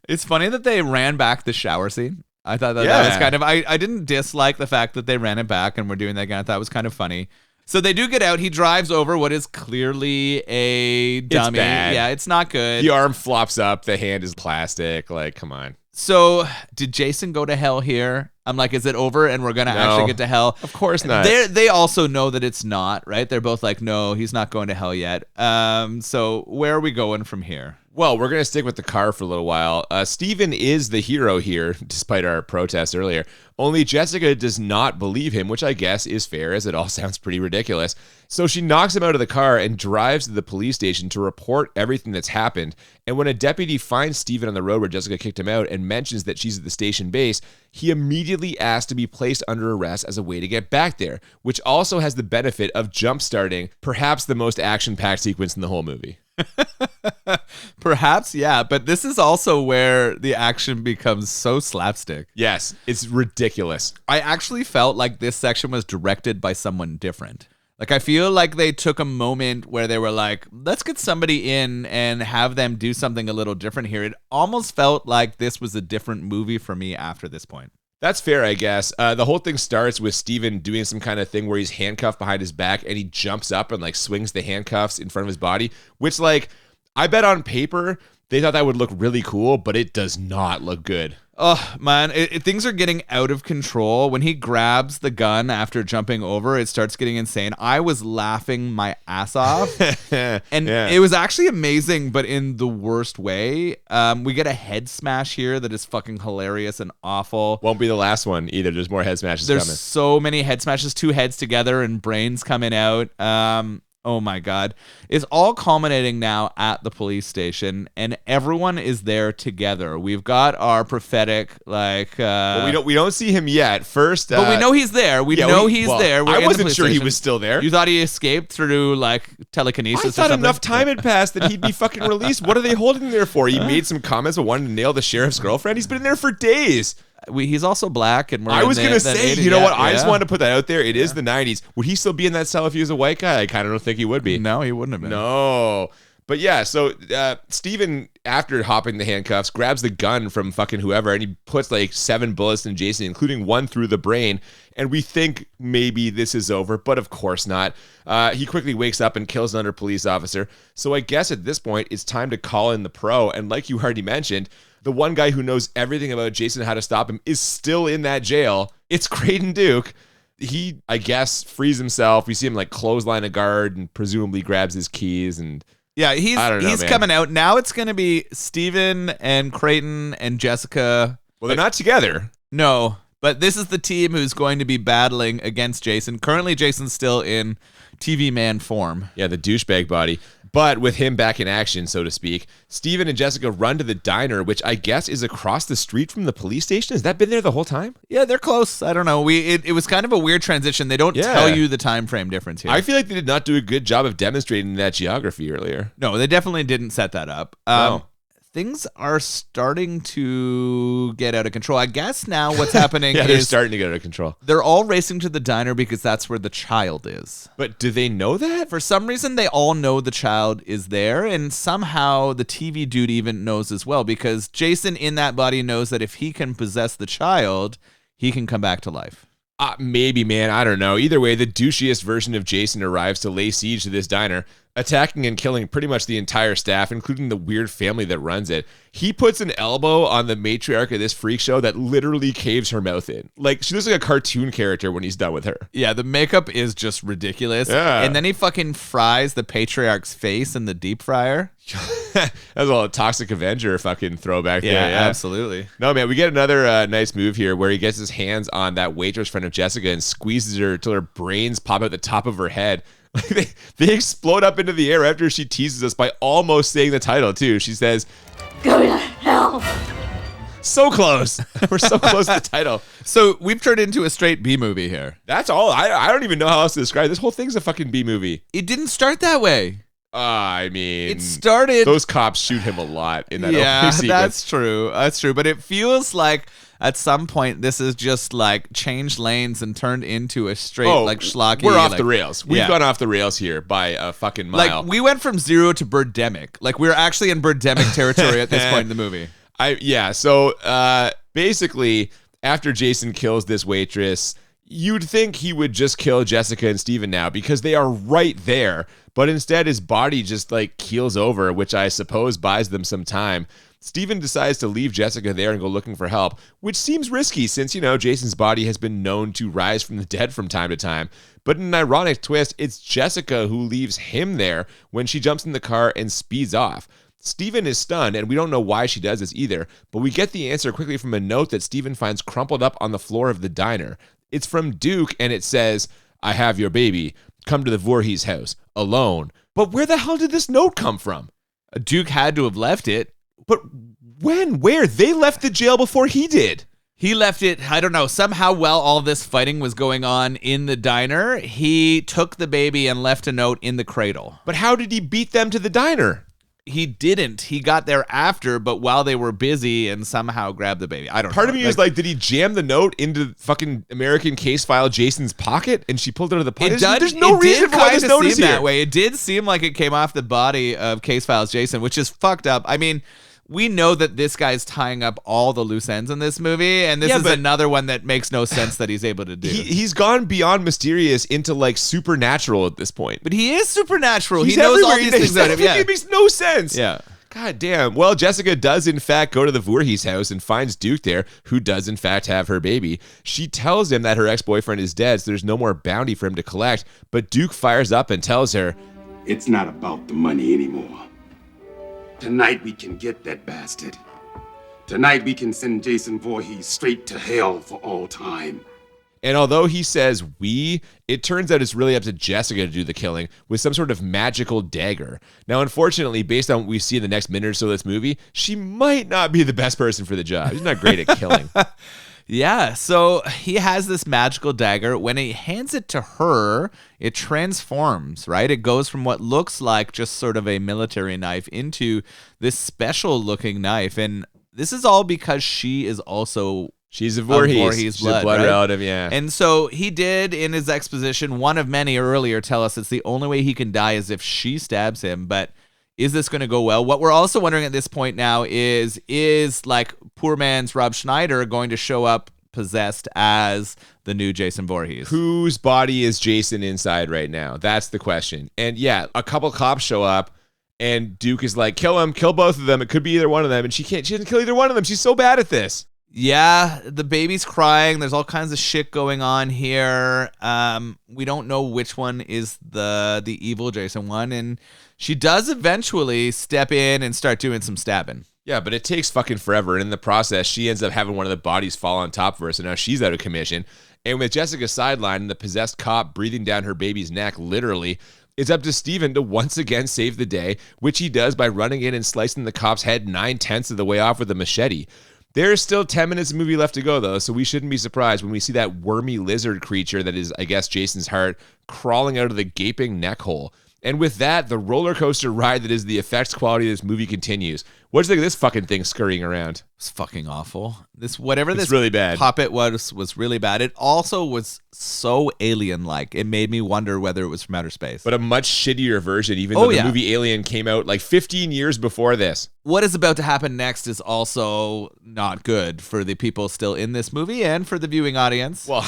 It's funny that they ran back the shower scene. I thought that was kind of... I didn't dislike the fact that they ran it back and were doing that again. I thought it was kind of funny. So they do get out. He drives over what is clearly a dummy. It's bad. Yeah, it's not good. The arm flops up. The hand is plastic. Like, come on. So did Jason go to hell here? I'm like, is it over and we're going to actually get to hell? Of course not. They also know that it's not, right? They're both like, no, he's not going to hell yet. So where are we going from here? Well, we're going to stick with the car for a little while. Steven is the hero here, despite our protest earlier. Only Jessica does not believe him, which I guess is fair, as it all sounds pretty ridiculous. So she knocks him out of the car and drives to the police station to report everything that's happened. And when a deputy finds Steven on the road where Jessica kicked him out and mentions that she's at the station base, he immediately asks to be placed under arrest as a way to get back there, which also has the benefit of jump-starting perhaps the most action-packed sequence in the whole movie. Perhaps, yeah, but this is also where the action becomes so slapstick. Yes, it's ridiculous. I actually felt like this section was directed by someone different. Like, I feel like they took a moment where they were like, let's get somebody in and have them do something a little different here. It almost felt like this was a different movie for me after this point. That's fair, I guess. The whole thing starts with Steven doing some kind of thing where he's handcuffed behind his back and he jumps up and like swings the handcuffs in front of his body, which like I bet on paper they thought that would look really cool, but it does not look good. Oh, man, things are getting out of control. When he grabs the gun after jumping over, it starts getting insane. I was laughing my ass off. And It was actually amazing, but in the worst way. We get a head smash here that is fucking hilarious and awful. Won't be the last one either. There's more head smashes coming. There's so many head smashes, two heads together and brains coming out. Oh my God. It's all culminating now at the police station and everyone is there together. We've got our prophetic, like... Well, we don't see him yet. First... but we know he's there. We know he's there. I wasn't sure he was still there. You thought he escaped through, like, telekinesis or something? I thought enough time had passed that he'd be fucking released. What are they holding him there for? He made some comments but wanted to nail the sheriff's girlfriend. He's been in there for days. He's also black, and I was gonna say, you know what? I just wanted to put that out there. It is the 90s. Would he still be in that cell if he was a white guy? I kind of don't think he would be. No, he wouldn't have been. No. But yeah, so Steven, after hopping the handcuffs, grabs the gun from fucking whoever, and he puts like 7 bullets in Jason, including one through the brain. And we think maybe this is over, but of course not. He quickly wakes up and kills another police officer. So I guess at this point, it's time to call in the pro. And like you already mentioned, the one guy who knows everything about Jason, how to stop him, is still in that jail. It's Creighton Duke. He, I guess, frees himself. We see him like clothesline a guard and presumably grabs his keys. And yeah, he's coming out. Now it's going to be Steven and Creighton and Jessica. Well, they're not together. No, but this is the team who's going to be battling against Jason. Currently, Jason's still in TV man form. Yeah, the douchebag body. But with him back in action, so to speak, Steven and Jessica run to the diner, which I guess is across the street from the police station. Has that been there the whole time? Yeah, they're close. I don't know. It was kind of a weird transition. They don't tell you the time frame difference here. I feel like they did not do a good job of demonstrating that geography earlier. No, they definitely didn't set that up. No. Things are starting to get out of control. I guess now what's happening yeah, they're is starting to get out of control. They're all racing to the diner because that's where the child is. But do they know that? For some reason, they all know the child is there, and somehow the TV dude even knows as well, because Jason in that body knows that if he can possess the child, he can come back to life. Maybe, man. I don't know. Either way, the douchiest version of Jason arrives to lay siege to this diner, attacking and killing pretty much the entire staff, including the weird family that runs it. He puts an elbow on the matriarch of this freak show that literally caves her mouth in. Like, she looks like a cartoon character when he's done with her. Yeah, the makeup is just ridiculous. Yeah. And then he fucking fries the patriarch's face in the deep fryer. That's a little Toxic Avenger fucking throwback there. Yeah, absolutely. No, man, we get another nice move here where he gets his hands on that waitress friend of Jessica and squeezes her till her brains pop out the top of her head. Like they explode up into the air after she teases us by almost saying the title, too. She says, "Go to hell." So close. We're so close to the title. So we've turned into a straight B movie here. That's all. I don't even know how else to describe it. This whole thing's a fucking B movie. It didn't start that way. I mean, it started. Those cops shoot him a lot in that opening sequence. That's true. That's true. But it feels like at some point this is just like changed lanes and turned into a straight like schlocky. We're off the rails. We've gone off the rails here by a fucking mile. Like we went from zero to Birdemic. Like we're actually in Birdemic territory at this point in the movie. So basically, after Jason kills this waitress, you'd think he would just kill Jessica and Steven now because they are right there. But instead, his body just like keels over, which I suppose buys them some time. Steven decides to leave Jessica there and go looking for help, which seems risky since, you know, Jason's body has been known to rise from the dead from time to time. But in an ironic twist, it's Jessica who leaves him there when she jumps in the car and speeds off. Steven is stunned, and we don't know why she does this either, but we get the answer quickly from a note that Steven finds crumpled up on the floor of the diner. It's from Duke, and it says, "I have your baby. Come to the Voorhees house. Alone." But where the hell did this note come from? Duke had to have left it. But when? Where? They left the jail before he did. He left it, I don't know, somehow while all this fighting was going on in the diner, he took the baby and left a note in the cradle. But how did he beat them to the diner? He didn't. He got there after, but while they were busy and somehow grabbed the baby. I don't know. Part of me was like, did he jam the note into fucking American case file Jason's pocket and she pulled it out of the pocket? There's no reason for why this note is here. That way. It did seem like it came off the body of Case Files Jason, which is fucked up. I mean, we know that this guy's tying up all the loose ends in this movie, and this is another one that makes no sense that he's able to do. He's gone beyond mysterious into like supernatural at this point. But he is supernatural. He knows all these things about him. Yeah. It makes no sense. Yeah. God damn. Well, Jessica does in fact go to the Voorhees house and finds Duke there, who does in fact have her baby. She tells him that her ex-boyfriend is dead, so there's no more bounty for him to collect, but Duke fires up and tells her, "It's not about the money anymore. Tonight we can get that bastard. Tonight we can send Jason Voorhees straight to hell for all time." And although he says we, it turns out it's really up to Jessica to do the killing with some sort of magical dagger. Now, unfortunately, based on what we see in the next minute or so of this movie, she might not be the best person for the job. She's not great at killing. Yeah, so he has this magical dagger. When he hands it to her, it transforms, right? It goes from what looks like just sort of a military knife into this special looking knife. And this is all because she is also... She's a Voorhees. She's a blood right? Relative, yeah. And so he did, in his exposition, one of many earlier, tell us it's the only way he can die is if she stabs him. But is this going to go well? What we're also wondering at this point now is like poor man's Rob Schneider going to show up possessed as the new Jason Voorhees? Whose body is Jason inside right now? That's the question. And yeah, a couple cops show up. And Duke is like, kill him, kill both of them. It could be either one of them. And she doesn't kill either one of them. She's so bad at this. Yeah, the baby's crying. There's all kinds of shit going on here. We don't know which one is the evil Jason one. And she does eventually step in and start doing some stabbing. Yeah, but it takes fucking forever. And in the process, she ends up having one of the bodies fall on top of her. So now she's out of commission. And with Jessica sidelined and the possessed cop breathing down her baby's neck, literally, it's up to Steven to once again save the day, which he does by running in and slicing the cop's head 9/10 of the way off with a machete. There is still 10 minutes of movie left to go, though, so we shouldn't be surprised when we see that wormy lizard creature that is, I guess, Jason's heart crawling out of the gaping neck hole. And with that, the roller coaster ride that is the effects quality of this movie continues. What do you think of this fucking thing scurrying around? It's fucking awful. This really bad. Puppet was really bad. It also was so alien-like. It made me wonder whether it was from outer space. But a much shittier version, even though the movie Alien came out like 15 years before this. What is about to happen next is also not good for the people still in this movie and for the viewing audience. Well,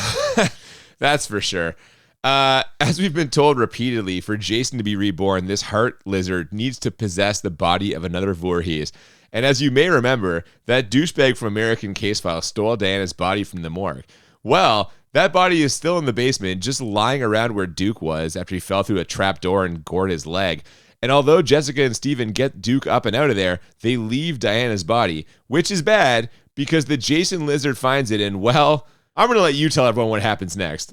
that's for sure. As we've been told repeatedly, for Jason to be reborn, this heart lizard needs to possess the body of another Voorhees. And as you may remember, that douchebag from American Case File stole Diana's body from the morgue. Well, that body is still in the basement, just lying around where Duke was after he fell through a trap door and gored his leg. And although Jessica and Steven get Duke up and out of there, they leave Diana's body, which is bad because the Jason lizard finds it and, well, I'm going to let you tell everyone what happens next.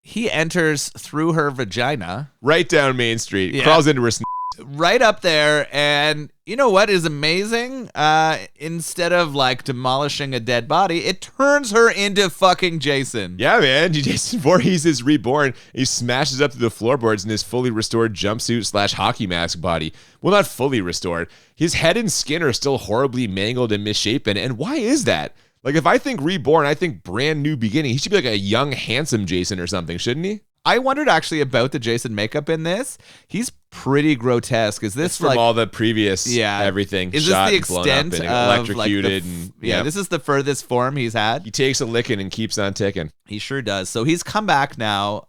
He enters through her vagina. Right down Main Street. Crawls into her right up there. And you know what is amazing? Instead of like demolishing a dead body, it turns her into fucking Jason. Yeah, man. Jason Voorhees is reborn. He smashes up through the floorboards in his fully restored jumpsuit / hockey mask body. Well, not fully restored. His head and skin are still horribly mangled and misshapen. And why is that? Like, if I think reborn, I think brand new beginning. He should be like a young, handsome Jason or something, shouldn't he? I wondered actually about the Jason makeup in this. He's pretty grotesque. Is this from like all the previous everything? Is shot this the and blown up extent and of electrocuted? Like this is the furthest form he's had. He takes a licking and keeps on ticking. He sure does. So he's come back now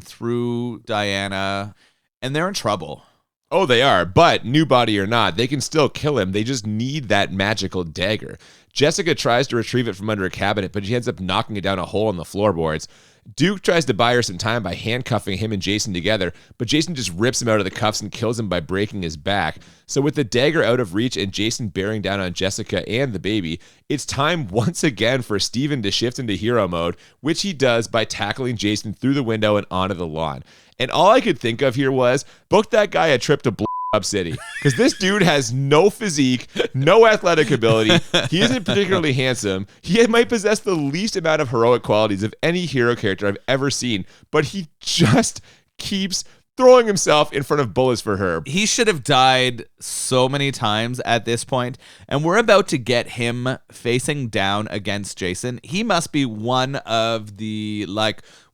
through Diana, and they're in trouble. Oh, they are. But new body or not, they can still kill him. They just need that magical dagger. Jessica tries to retrieve it from under a cabinet, but she ends up knocking it down a hole in the floorboards. Duke tries to buy her some time by handcuffing him and Jason together, but Jason just rips him out of the cuffs and kills him by breaking his back. So with the dagger out of reach and Jason bearing down on Jessica and the baby, it's time once again for Steven to shift into hero mode, which he does by tackling Jason through the window and onto the lawn. And all I could think of here was, book that guy a trip to Up City, because this dude has no physique, no athletic ability. He isn't particularly handsome. He might possess the least amount of heroic qualities of any hero character I've ever seen, but he just keeps throwing himself in front of bullets for her. He should have died so many times at this point, and we're about to get him facing down against Jason. He must be one of the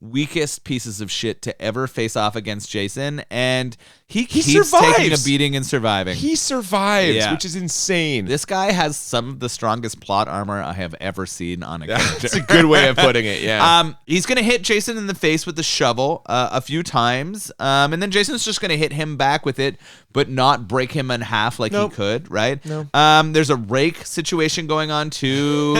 weakest pieces of shit to ever face off against Jason, and he keeps survives. taking a beating and surviving. He survives, which is insane. This guy has some of the strongest plot armor I have ever seen on a character. That's a good way of putting it, yeah. He's going to hit Jason in the face with the shovel a few times, and then Jason's just going to hit him back with it, but not break him in half like he could, right? No. There's a rake situation going on, too.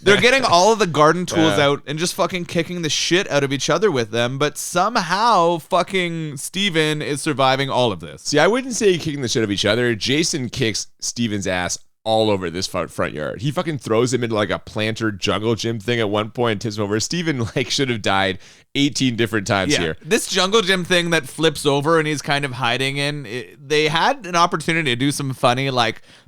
They're getting all of the garden tools out and just fucking kicking the shit out of each other with them, but somehow fucking Steven is surviving all of this. See, I wouldn't say kicking the shit out of each other. Jason kicks Steven's ass all over this front yard. He fucking throws him into a planter jungle gym thing at one point and tips him over. Steven should have died 18 different times here. This jungle gym thing that flips over and he's kind of hiding in, they had an opportunity to do some funny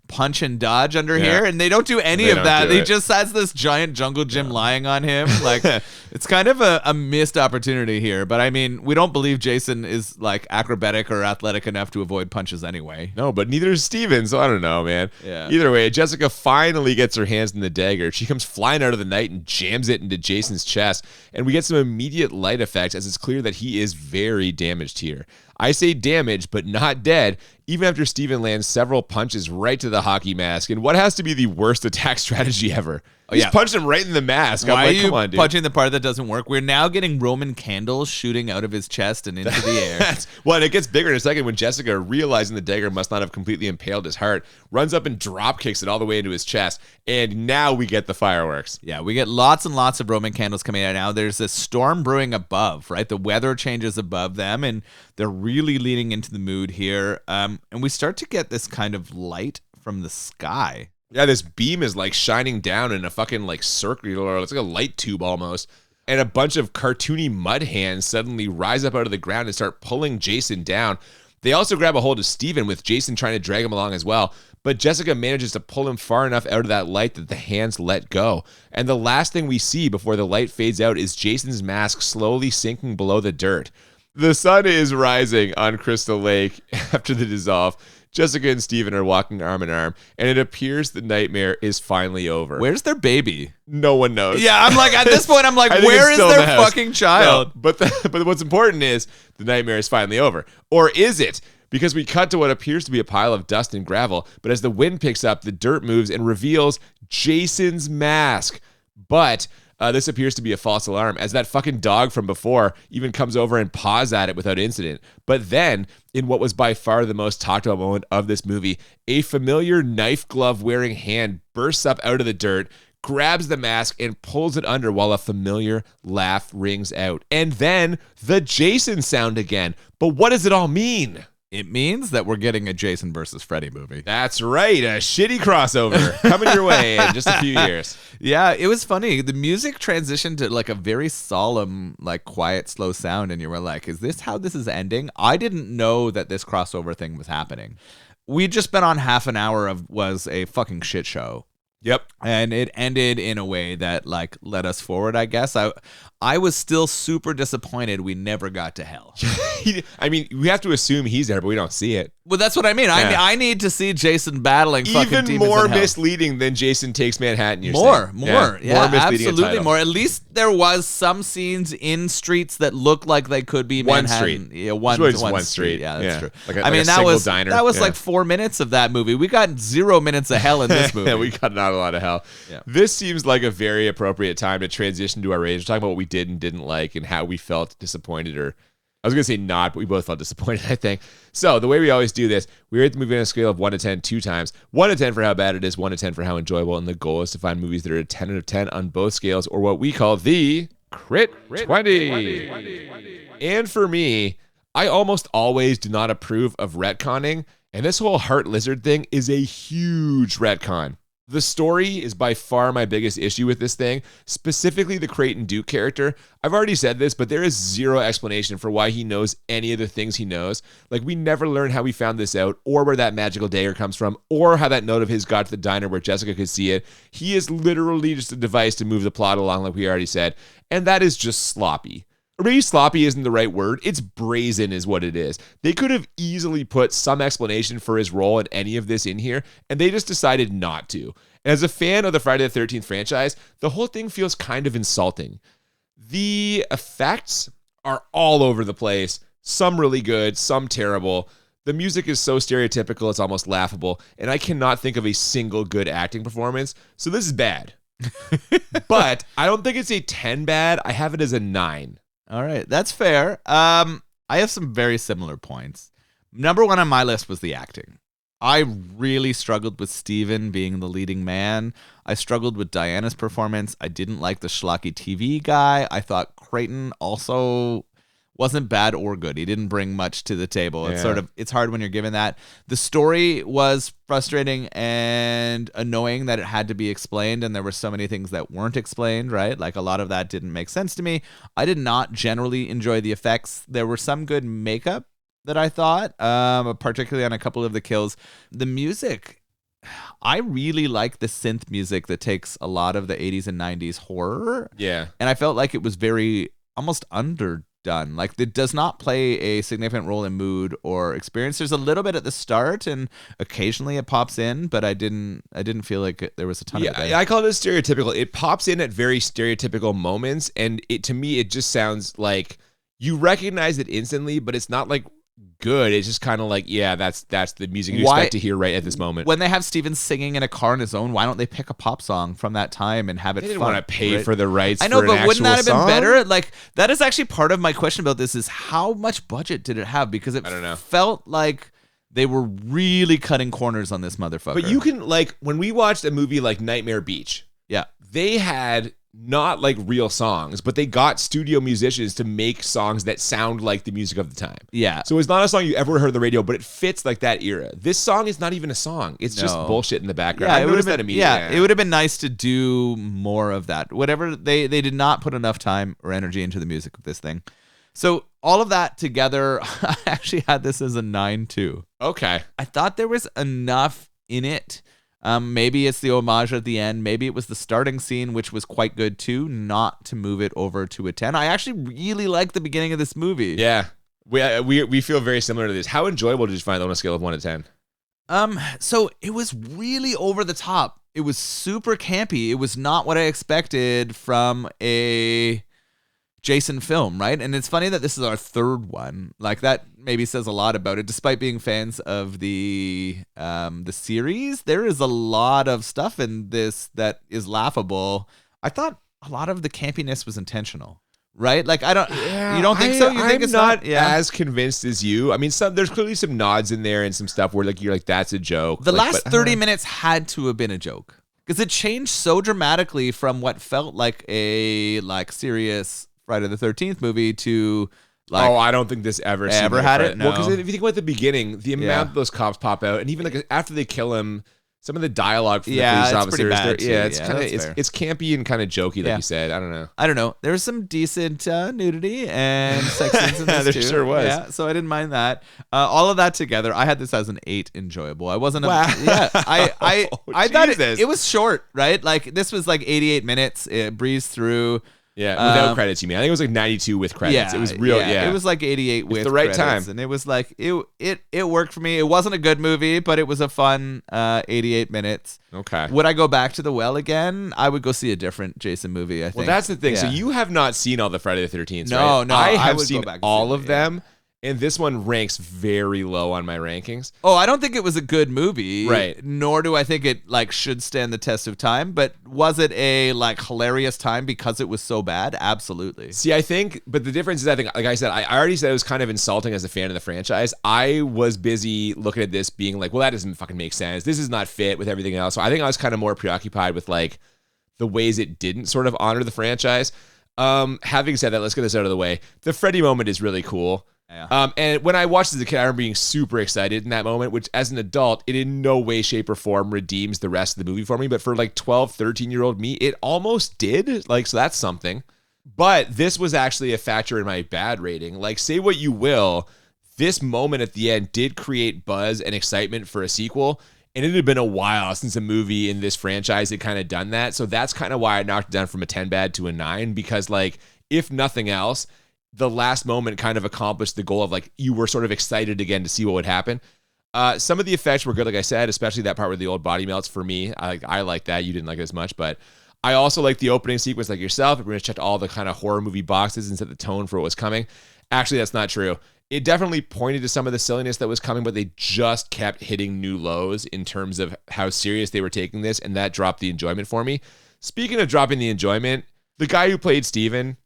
punch and dodge under here, and they don't do any of that. They just has this giant jungle gym lying on him. It's kind of a missed opportunity here, but I mean, we don't believe Jason is acrobatic or athletic enough to avoid punches anyway. No, but neither is Steven, so I don't know, man. Yeah. Either way, Jessica finally gets her hands on the dagger. She comes flying out of the night and jams it into Jason's chest, and we get some immediate light effects as it's clear that he is very damaged here. I say damaged, but not dead, even after Steven lands several punches right to the hockey mask, and what has to be the worst attack strategy ever. He's punched him right in the mask. Why I'm are you come on, dude. punching the part that doesn't work? We're now getting Roman candles shooting out of his chest and into the air. Well, and it gets bigger in a second when Jessica, realizing the dagger must not have completely impaled his heart, runs up and drop kicks it all the way into his chest, and now we get the fireworks. Yeah, we get lots and lots of Roman candles coming out now. There's a storm brewing above, right? The weather changes above them, and they're really leaning into the mood here. And we start to get this kind of light from the sky. Yeah, this beam is shining down in a fucking circular, it's like a light tube almost. And a bunch of cartoony mud hands suddenly rise up out of the ground and start pulling Jason down. They also grab a hold of Steven, with Jason trying to drag him along as well. But Jessica manages to pull him far enough out of that light that the hands let go. And the last thing we see before the light fades out is Jason's mask slowly sinking below the dirt. The sun is rising on Crystal Lake after the dissolve. Jessica and Steven are walking arm in arm, and it appears the nightmare is finally over. Where's their baby? No one knows. Yeah, I'm at this point, where is their fucking child? No, but what's important is the nightmare is finally over. Or is it? Because we cut to what appears to be a pile of dust and gravel, but as the wind picks up, the dirt moves and reveals Jason's mask. But this appears to be a false alarm, as that fucking dog from before even comes over and paws at it without incident. But then, in what was by far the most talked about moment of this movie, a familiar knife glove wearing hand bursts up out of the dirt, grabs the mask, and pulls it under while a familiar laugh rings out. And then the Jason sound again. But what does it all mean? It means that we're getting a Jason versus Freddy movie. That's right, a shitty crossover coming your way in just a few years. Yeah, it was funny. The music transitioned to a very solemn, quiet, slow sound, and you were like, is this how this is ending? I didn't know that this crossover thing was happening. We'd just been on half an hour of was a fucking shit show. Yep. And it ended in a way that led us forward, I guess. I was still super disappointed we never got to hell. I mean, we have to assume he's there, but we don't see it. Well, that's what I mean. Yeah. I need to see Jason battling fucking demons even more in hell. misleading than Jason Takes Manhattan. You're more, saying. yeah, more misleading absolutely more. At least there was some scenes in streets that looked like they could be one Manhattan. street. Yeah, one street. Yeah, that's true. That was diner. That was 4 minutes of that movie. We got 0 minutes of hell in this movie. We got not a lot of hell. Yeah. This seems like a very appropriate time to transition to our ratings. We're talking about what we did and didn't like and how we felt disappointed, or I was going to say not, but we both felt disappointed, I think. So the way we always do this, we rate the movie on a scale of 1 to 10 two times. 1 to 10 for how bad it is, 1 to 10 for how enjoyable, and the goal is to find movies that are a 10 out of 10 on both scales, or what we call the Crit 20. And for me, I almost always do not approve of retconning, and this whole heart lizard thing is a huge retcon. The story is by far my biggest issue with this thing, specifically the Creighton Duke character. I've already said this, but there is zero explanation for why he knows any of the things he knows. Like, we never learn how he found this out, or where that magical dagger comes from, or how that note of his got to the diner where Jessica could see it. He is literally just a device to move the plot along, like we already said, and that is just sloppy. Or maybe sloppy isn't the right word. It's brazen is what it is. They could have easily put some explanation for his role in any of this in here, and they just decided not to. And as a fan of the Friday the 13th franchise, the whole thing feels kind of insulting. The effects are all over the place. Some really good, some terrible. The music is so stereotypical, it's almost laughable. And I cannot think of a single good acting performance. So this is bad. But I don't think it's a 10 bad. I have it as a 9. All right, that's fair. I have some very similar points. Number one on my list was the acting. I really struggled with Steven being the leading man. I struggled with Diana's performance. I didn't like the schlocky TV guy. I thought Creighton also wasn't bad or good. He didn't bring much to the table. Yeah. It's hard when you're given that. The story was frustrating and annoying that it had to be explained, and there were so many things that weren't explained, right? Like, a lot of that didn't make sense to me. I did not generally enjoy the effects. There were some good makeup that I thought, particularly on a couple of the kills. The music, I really like the synth music that takes a lot of the 80s and 90s horror. Yeah. And I felt like it was very almost underdone. Like, it does not play a significant role in mood or experience. There's a little bit at the start, and occasionally it pops in, but I didn't feel like there was a ton of it. I call it stereotypical. It pops in at very stereotypical moments, and to me, it just sounds like you recognize it instantly, but it's not like good. It's just kind of like, yeah, that's the music you expect to hear right at this moment. When they have Steven singing in a car on his own, why don't they pick a pop song from that time and have it? They didn't fun, want to pay right? for the rights. I know, for but an wouldn't that have been song? better? Like, that is actually part of my question about this: is how much budget did it have? Because it I don't know. felt like they were really cutting corners on this motherfucker. But you can, like, when we watched a movie like Nightmare Beach, yeah, they had not like real songs, but they got studio musicians to make songs that sound like the music of the time. Yeah. So it's not a song you ever heard on the radio, but it fits like that era. This song is not even a song. It's just bullshit in the background. Yeah, I noticed that immediately. Yeah, it would have been nice to do more of that. Whatever, they did not put enough time or energy into the music of this thing. So all of that together, I actually had this as a 9-2. Okay. I thought there was enough in it. Maybe it's the homage at the end. Maybe it was the starting scene, which was quite good too, not to move it over to a 10. I actually really like the beginning of this movie. Yeah. We feel very similar to this. How enjoyable did you find it on a scale of 1 to 10? So it was really over the top. It was super campy. It was not what I expected from a Jason film, right? And it's funny that this is our third one. Like, that maybe says a lot about it. Despite being fans of the series, there is a lot of stuff in this that is laughable. I thought a lot of the campiness was intentional, right? Like, you don't think so? You think it's not as convinced as you. I mean, there's clearly some nods in there and some stuff where, like, you're like, that's a joke. The last 30 minutes had to have been a joke, because it changed so dramatically from what felt like a serious Friday the 13th movie to, like, I don't think this ever had it. No. Well, because if you think about the beginning, the amount those cops pop out, and even like after they kill him, some of the dialogue from the police officers, it's kind of it's campy and kind of jokey, like you said. I don't know. There was some decent nudity and sex scenes in this there too. sure was. Yeah, so I didn't mind that. All of that together, I had this as an 8 enjoyable. I wasn't. I thought it was short, right? Like, this was like 88 minutes. It breezed through. Yeah, without credits, you mean? I think it was like 92 with credits. Yeah, it was real. Yeah, it was like 88 with the right credits, time, and it was like it worked for me. It wasn't a good movie, but it was a fun 88 minutes. Okay. Would I go back to the well again? I would go see a different Jason movie, I think. Well, that's the thing. Yeah. So you have not seen all the Friday the 13th, No, right? no. I have would seen go back and all see of them. And this one ranks very low on my rankings. Oh, I don't think it was a good movie. Right. Nor do I think it like should stand the test of time. But was it a like hilarious time because it was so bad? Absolutely. See, I think, but the difference is, I think, like I said, I already said it was kind of insulting as a fan of the franchise. I was busy looking at this being like, well, that doesn't fucking make sense. This is not fit with everything else. So I think I was kind of more preoccupied with like the ways it didn't sort of honor the franchise. Having said that, let's get this out of the way. The Freddy moment is really cool. Yeah. And when I watched as a kid, I remember being super excited in that moment, which as an adult, it in no way, shape, or form redeems the rest of the movie for me. But for like 12, 13-year-old me, it almost did. Like, so that's something. But this was actually a factor in my bad rating. Like, say what you will, this moment at the end did create buzz and excitement for a sequel. And it had been a while since a movie in this franchise had kind of done that. So that's kind of why I knocked it down from a 10 bad to a 9. Because, like, if nothing else, the last moment kind of accomplished the goal of, like, you were sort of excited again to see what would happen. Some of the effects were good, like I said, especially that part where the old body melts for me. I like that. You didn't like it as much, but I also like the opening sequence like yourself. It pretty much checked all the kind of horror movie boxes and set the tone for what was coming. Actually, that's not true. It definitely pointed to some of the silliness that was coming, but they just kept hitting new lows in terms of how serious they were taking this, and that dropped the enjoyment for me. Speaking of dropping the enjoyment, the guy who played Steven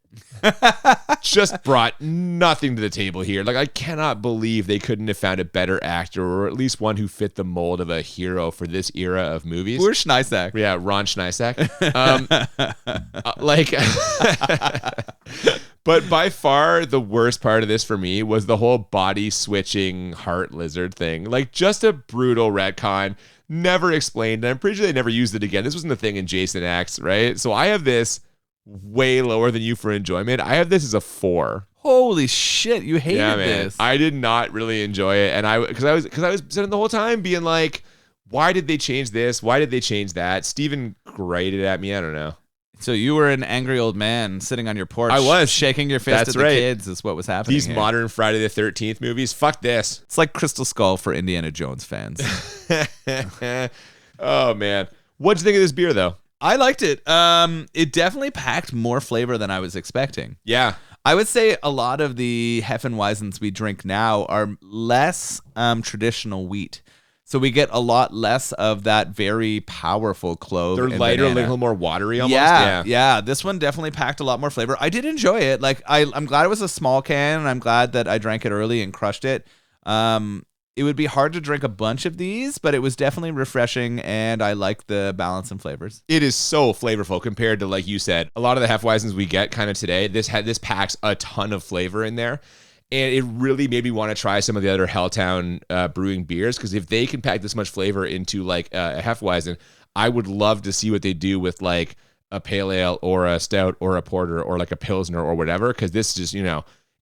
just brought nothing to the table here. Like, I cannot believe they couldn't have found a better actor, or at least one who fit the mold of a hero for this era of movies. Poor Schneissack. Yeah, Ron Schneissack. But by far the worst part of this for me was the whole body switching heart lizard thing. Like, just a brutal retcon, never explained. And I'm pretty sure they never used it again. This wasn't the thing in Jason X, right? So I have this way lower than you for enjoyment. I have this as a 4. Holy shit, you hated this. I did not really enjoy it, and because I was sitting the whole time being like, why did they change this? Why did they change that? Steven grated at me. I don't know. So you were an angry old man sitting on your porch. I was shaking your fist at the kids is what was happening. These here. modern Friday the 13th movies, fuck this. It's like Crystal Skull for Indiana Jones fans. Oh man, what'd you think of this beer though? I liked it. It definitely packed more flavor than I was expecting. Yeah. I would say a lot of the Hefeweizens we drink now are less traditional wheat. So we get a lot less of that very powerful clove. They're lighter, a little more watery almost. Yeah. This one definitely packed a lot more flavor. I did enjoy it. Like, I'm glad it was a small can, and I'm glad that I drank it early and crushed it. It would be hard to drink a bunch of these, but it was definitely refreshing, and I like the balance and flavors. It is so flavorful compared to, like you said, a lot of the Hefeweizens we get kind of today. This packs a ton of flavor in there, and it really made me want to try some of the other Helltown Brewing beers, because if they can pack this much flavor into like a Hefeweizen, I would love to see what they do with like a pale ale or a stout or a porter or like a pilsner or whatever, because this just,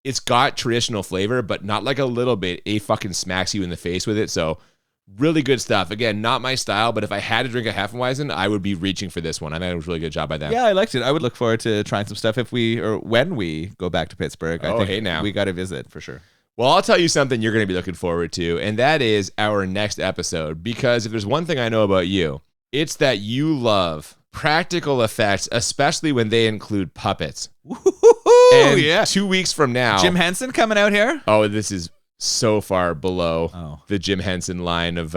it's got traditional flavor, but not like a little bit. It fucking smacks you in the face with it. So really good stuff. Again, not my style, but if I had to drink a Hefeweizen, I would be reaching for this one. I thought it was a really good job by them. Yeah, I liked it. I would look forward to trying some stuff when we go back to Pittsburgh. I think now we got to visit for sure. Well, I'll tell you something you're going to be looking forward to, and that is our next episode. Because if there's one thing I know about you, it's that you love practical effects, especially when they include puppets. And yeah. 2 weeks from now, Jim Henson coming out here? Oh, this is so far below the Jim Henson line of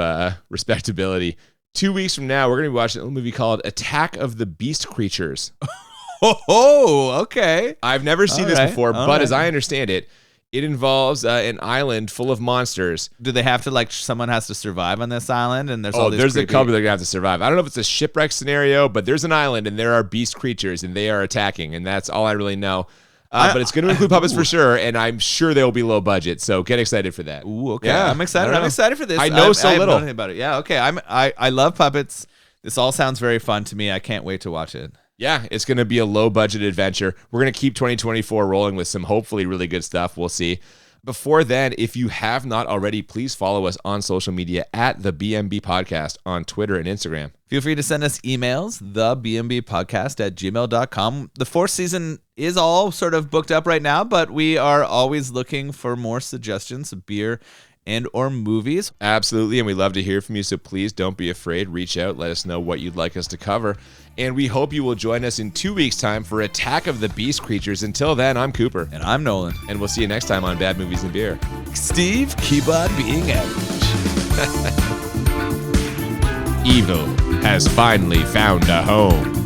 respectability. 2 weeks from now, we're going to be watching a movie called Attack of the Beast Creatures. Oh, okay. I've never seen this before, but as I understand it, it involves an island full of monsters. Do they have to, someone has to survive on this island? And there's there's a couple that are going to have to survive. I don't know if it's a shipwreck scenario, but there's an island and there are beast creatures and they are attacking, and that's all I really know. But it's going to include puppets for sure, and I'm sure they'll be low budget, so get excited for that. Ooh, okay. Yeah, I'm excited. I'm excited for this. I know so little. little. Nothing about it. Yeah, okay. I love puppets. This all sounds very fun to me. I can't wait to watch it. Yeah, it's going to be a low-budget adventure. We're going to keep 2024 rolling with some hopefully really good stuff. We'll see. Before then, if you have not already, please follow us on social media at the BMB Podcast on Twitter and Instagram. Feel free to send us emails, thebmbpodcast@gmail.com. The fourth season is all sort of booked up right now, but we are always looking for more suggestions of beer and or movies. Absolutely, and we love to hear from you, so please don't be afraid. Reach out, let us know what you'd like us to cover, and we hope you will join us in 2 weeks' time for Attack of the Beast Creatures. Until then, I'm Cooper. And I'm Nolan. And we'll see you next time on Bad Movies and Beer. Steve, keep on being average. Evil has finally found a home.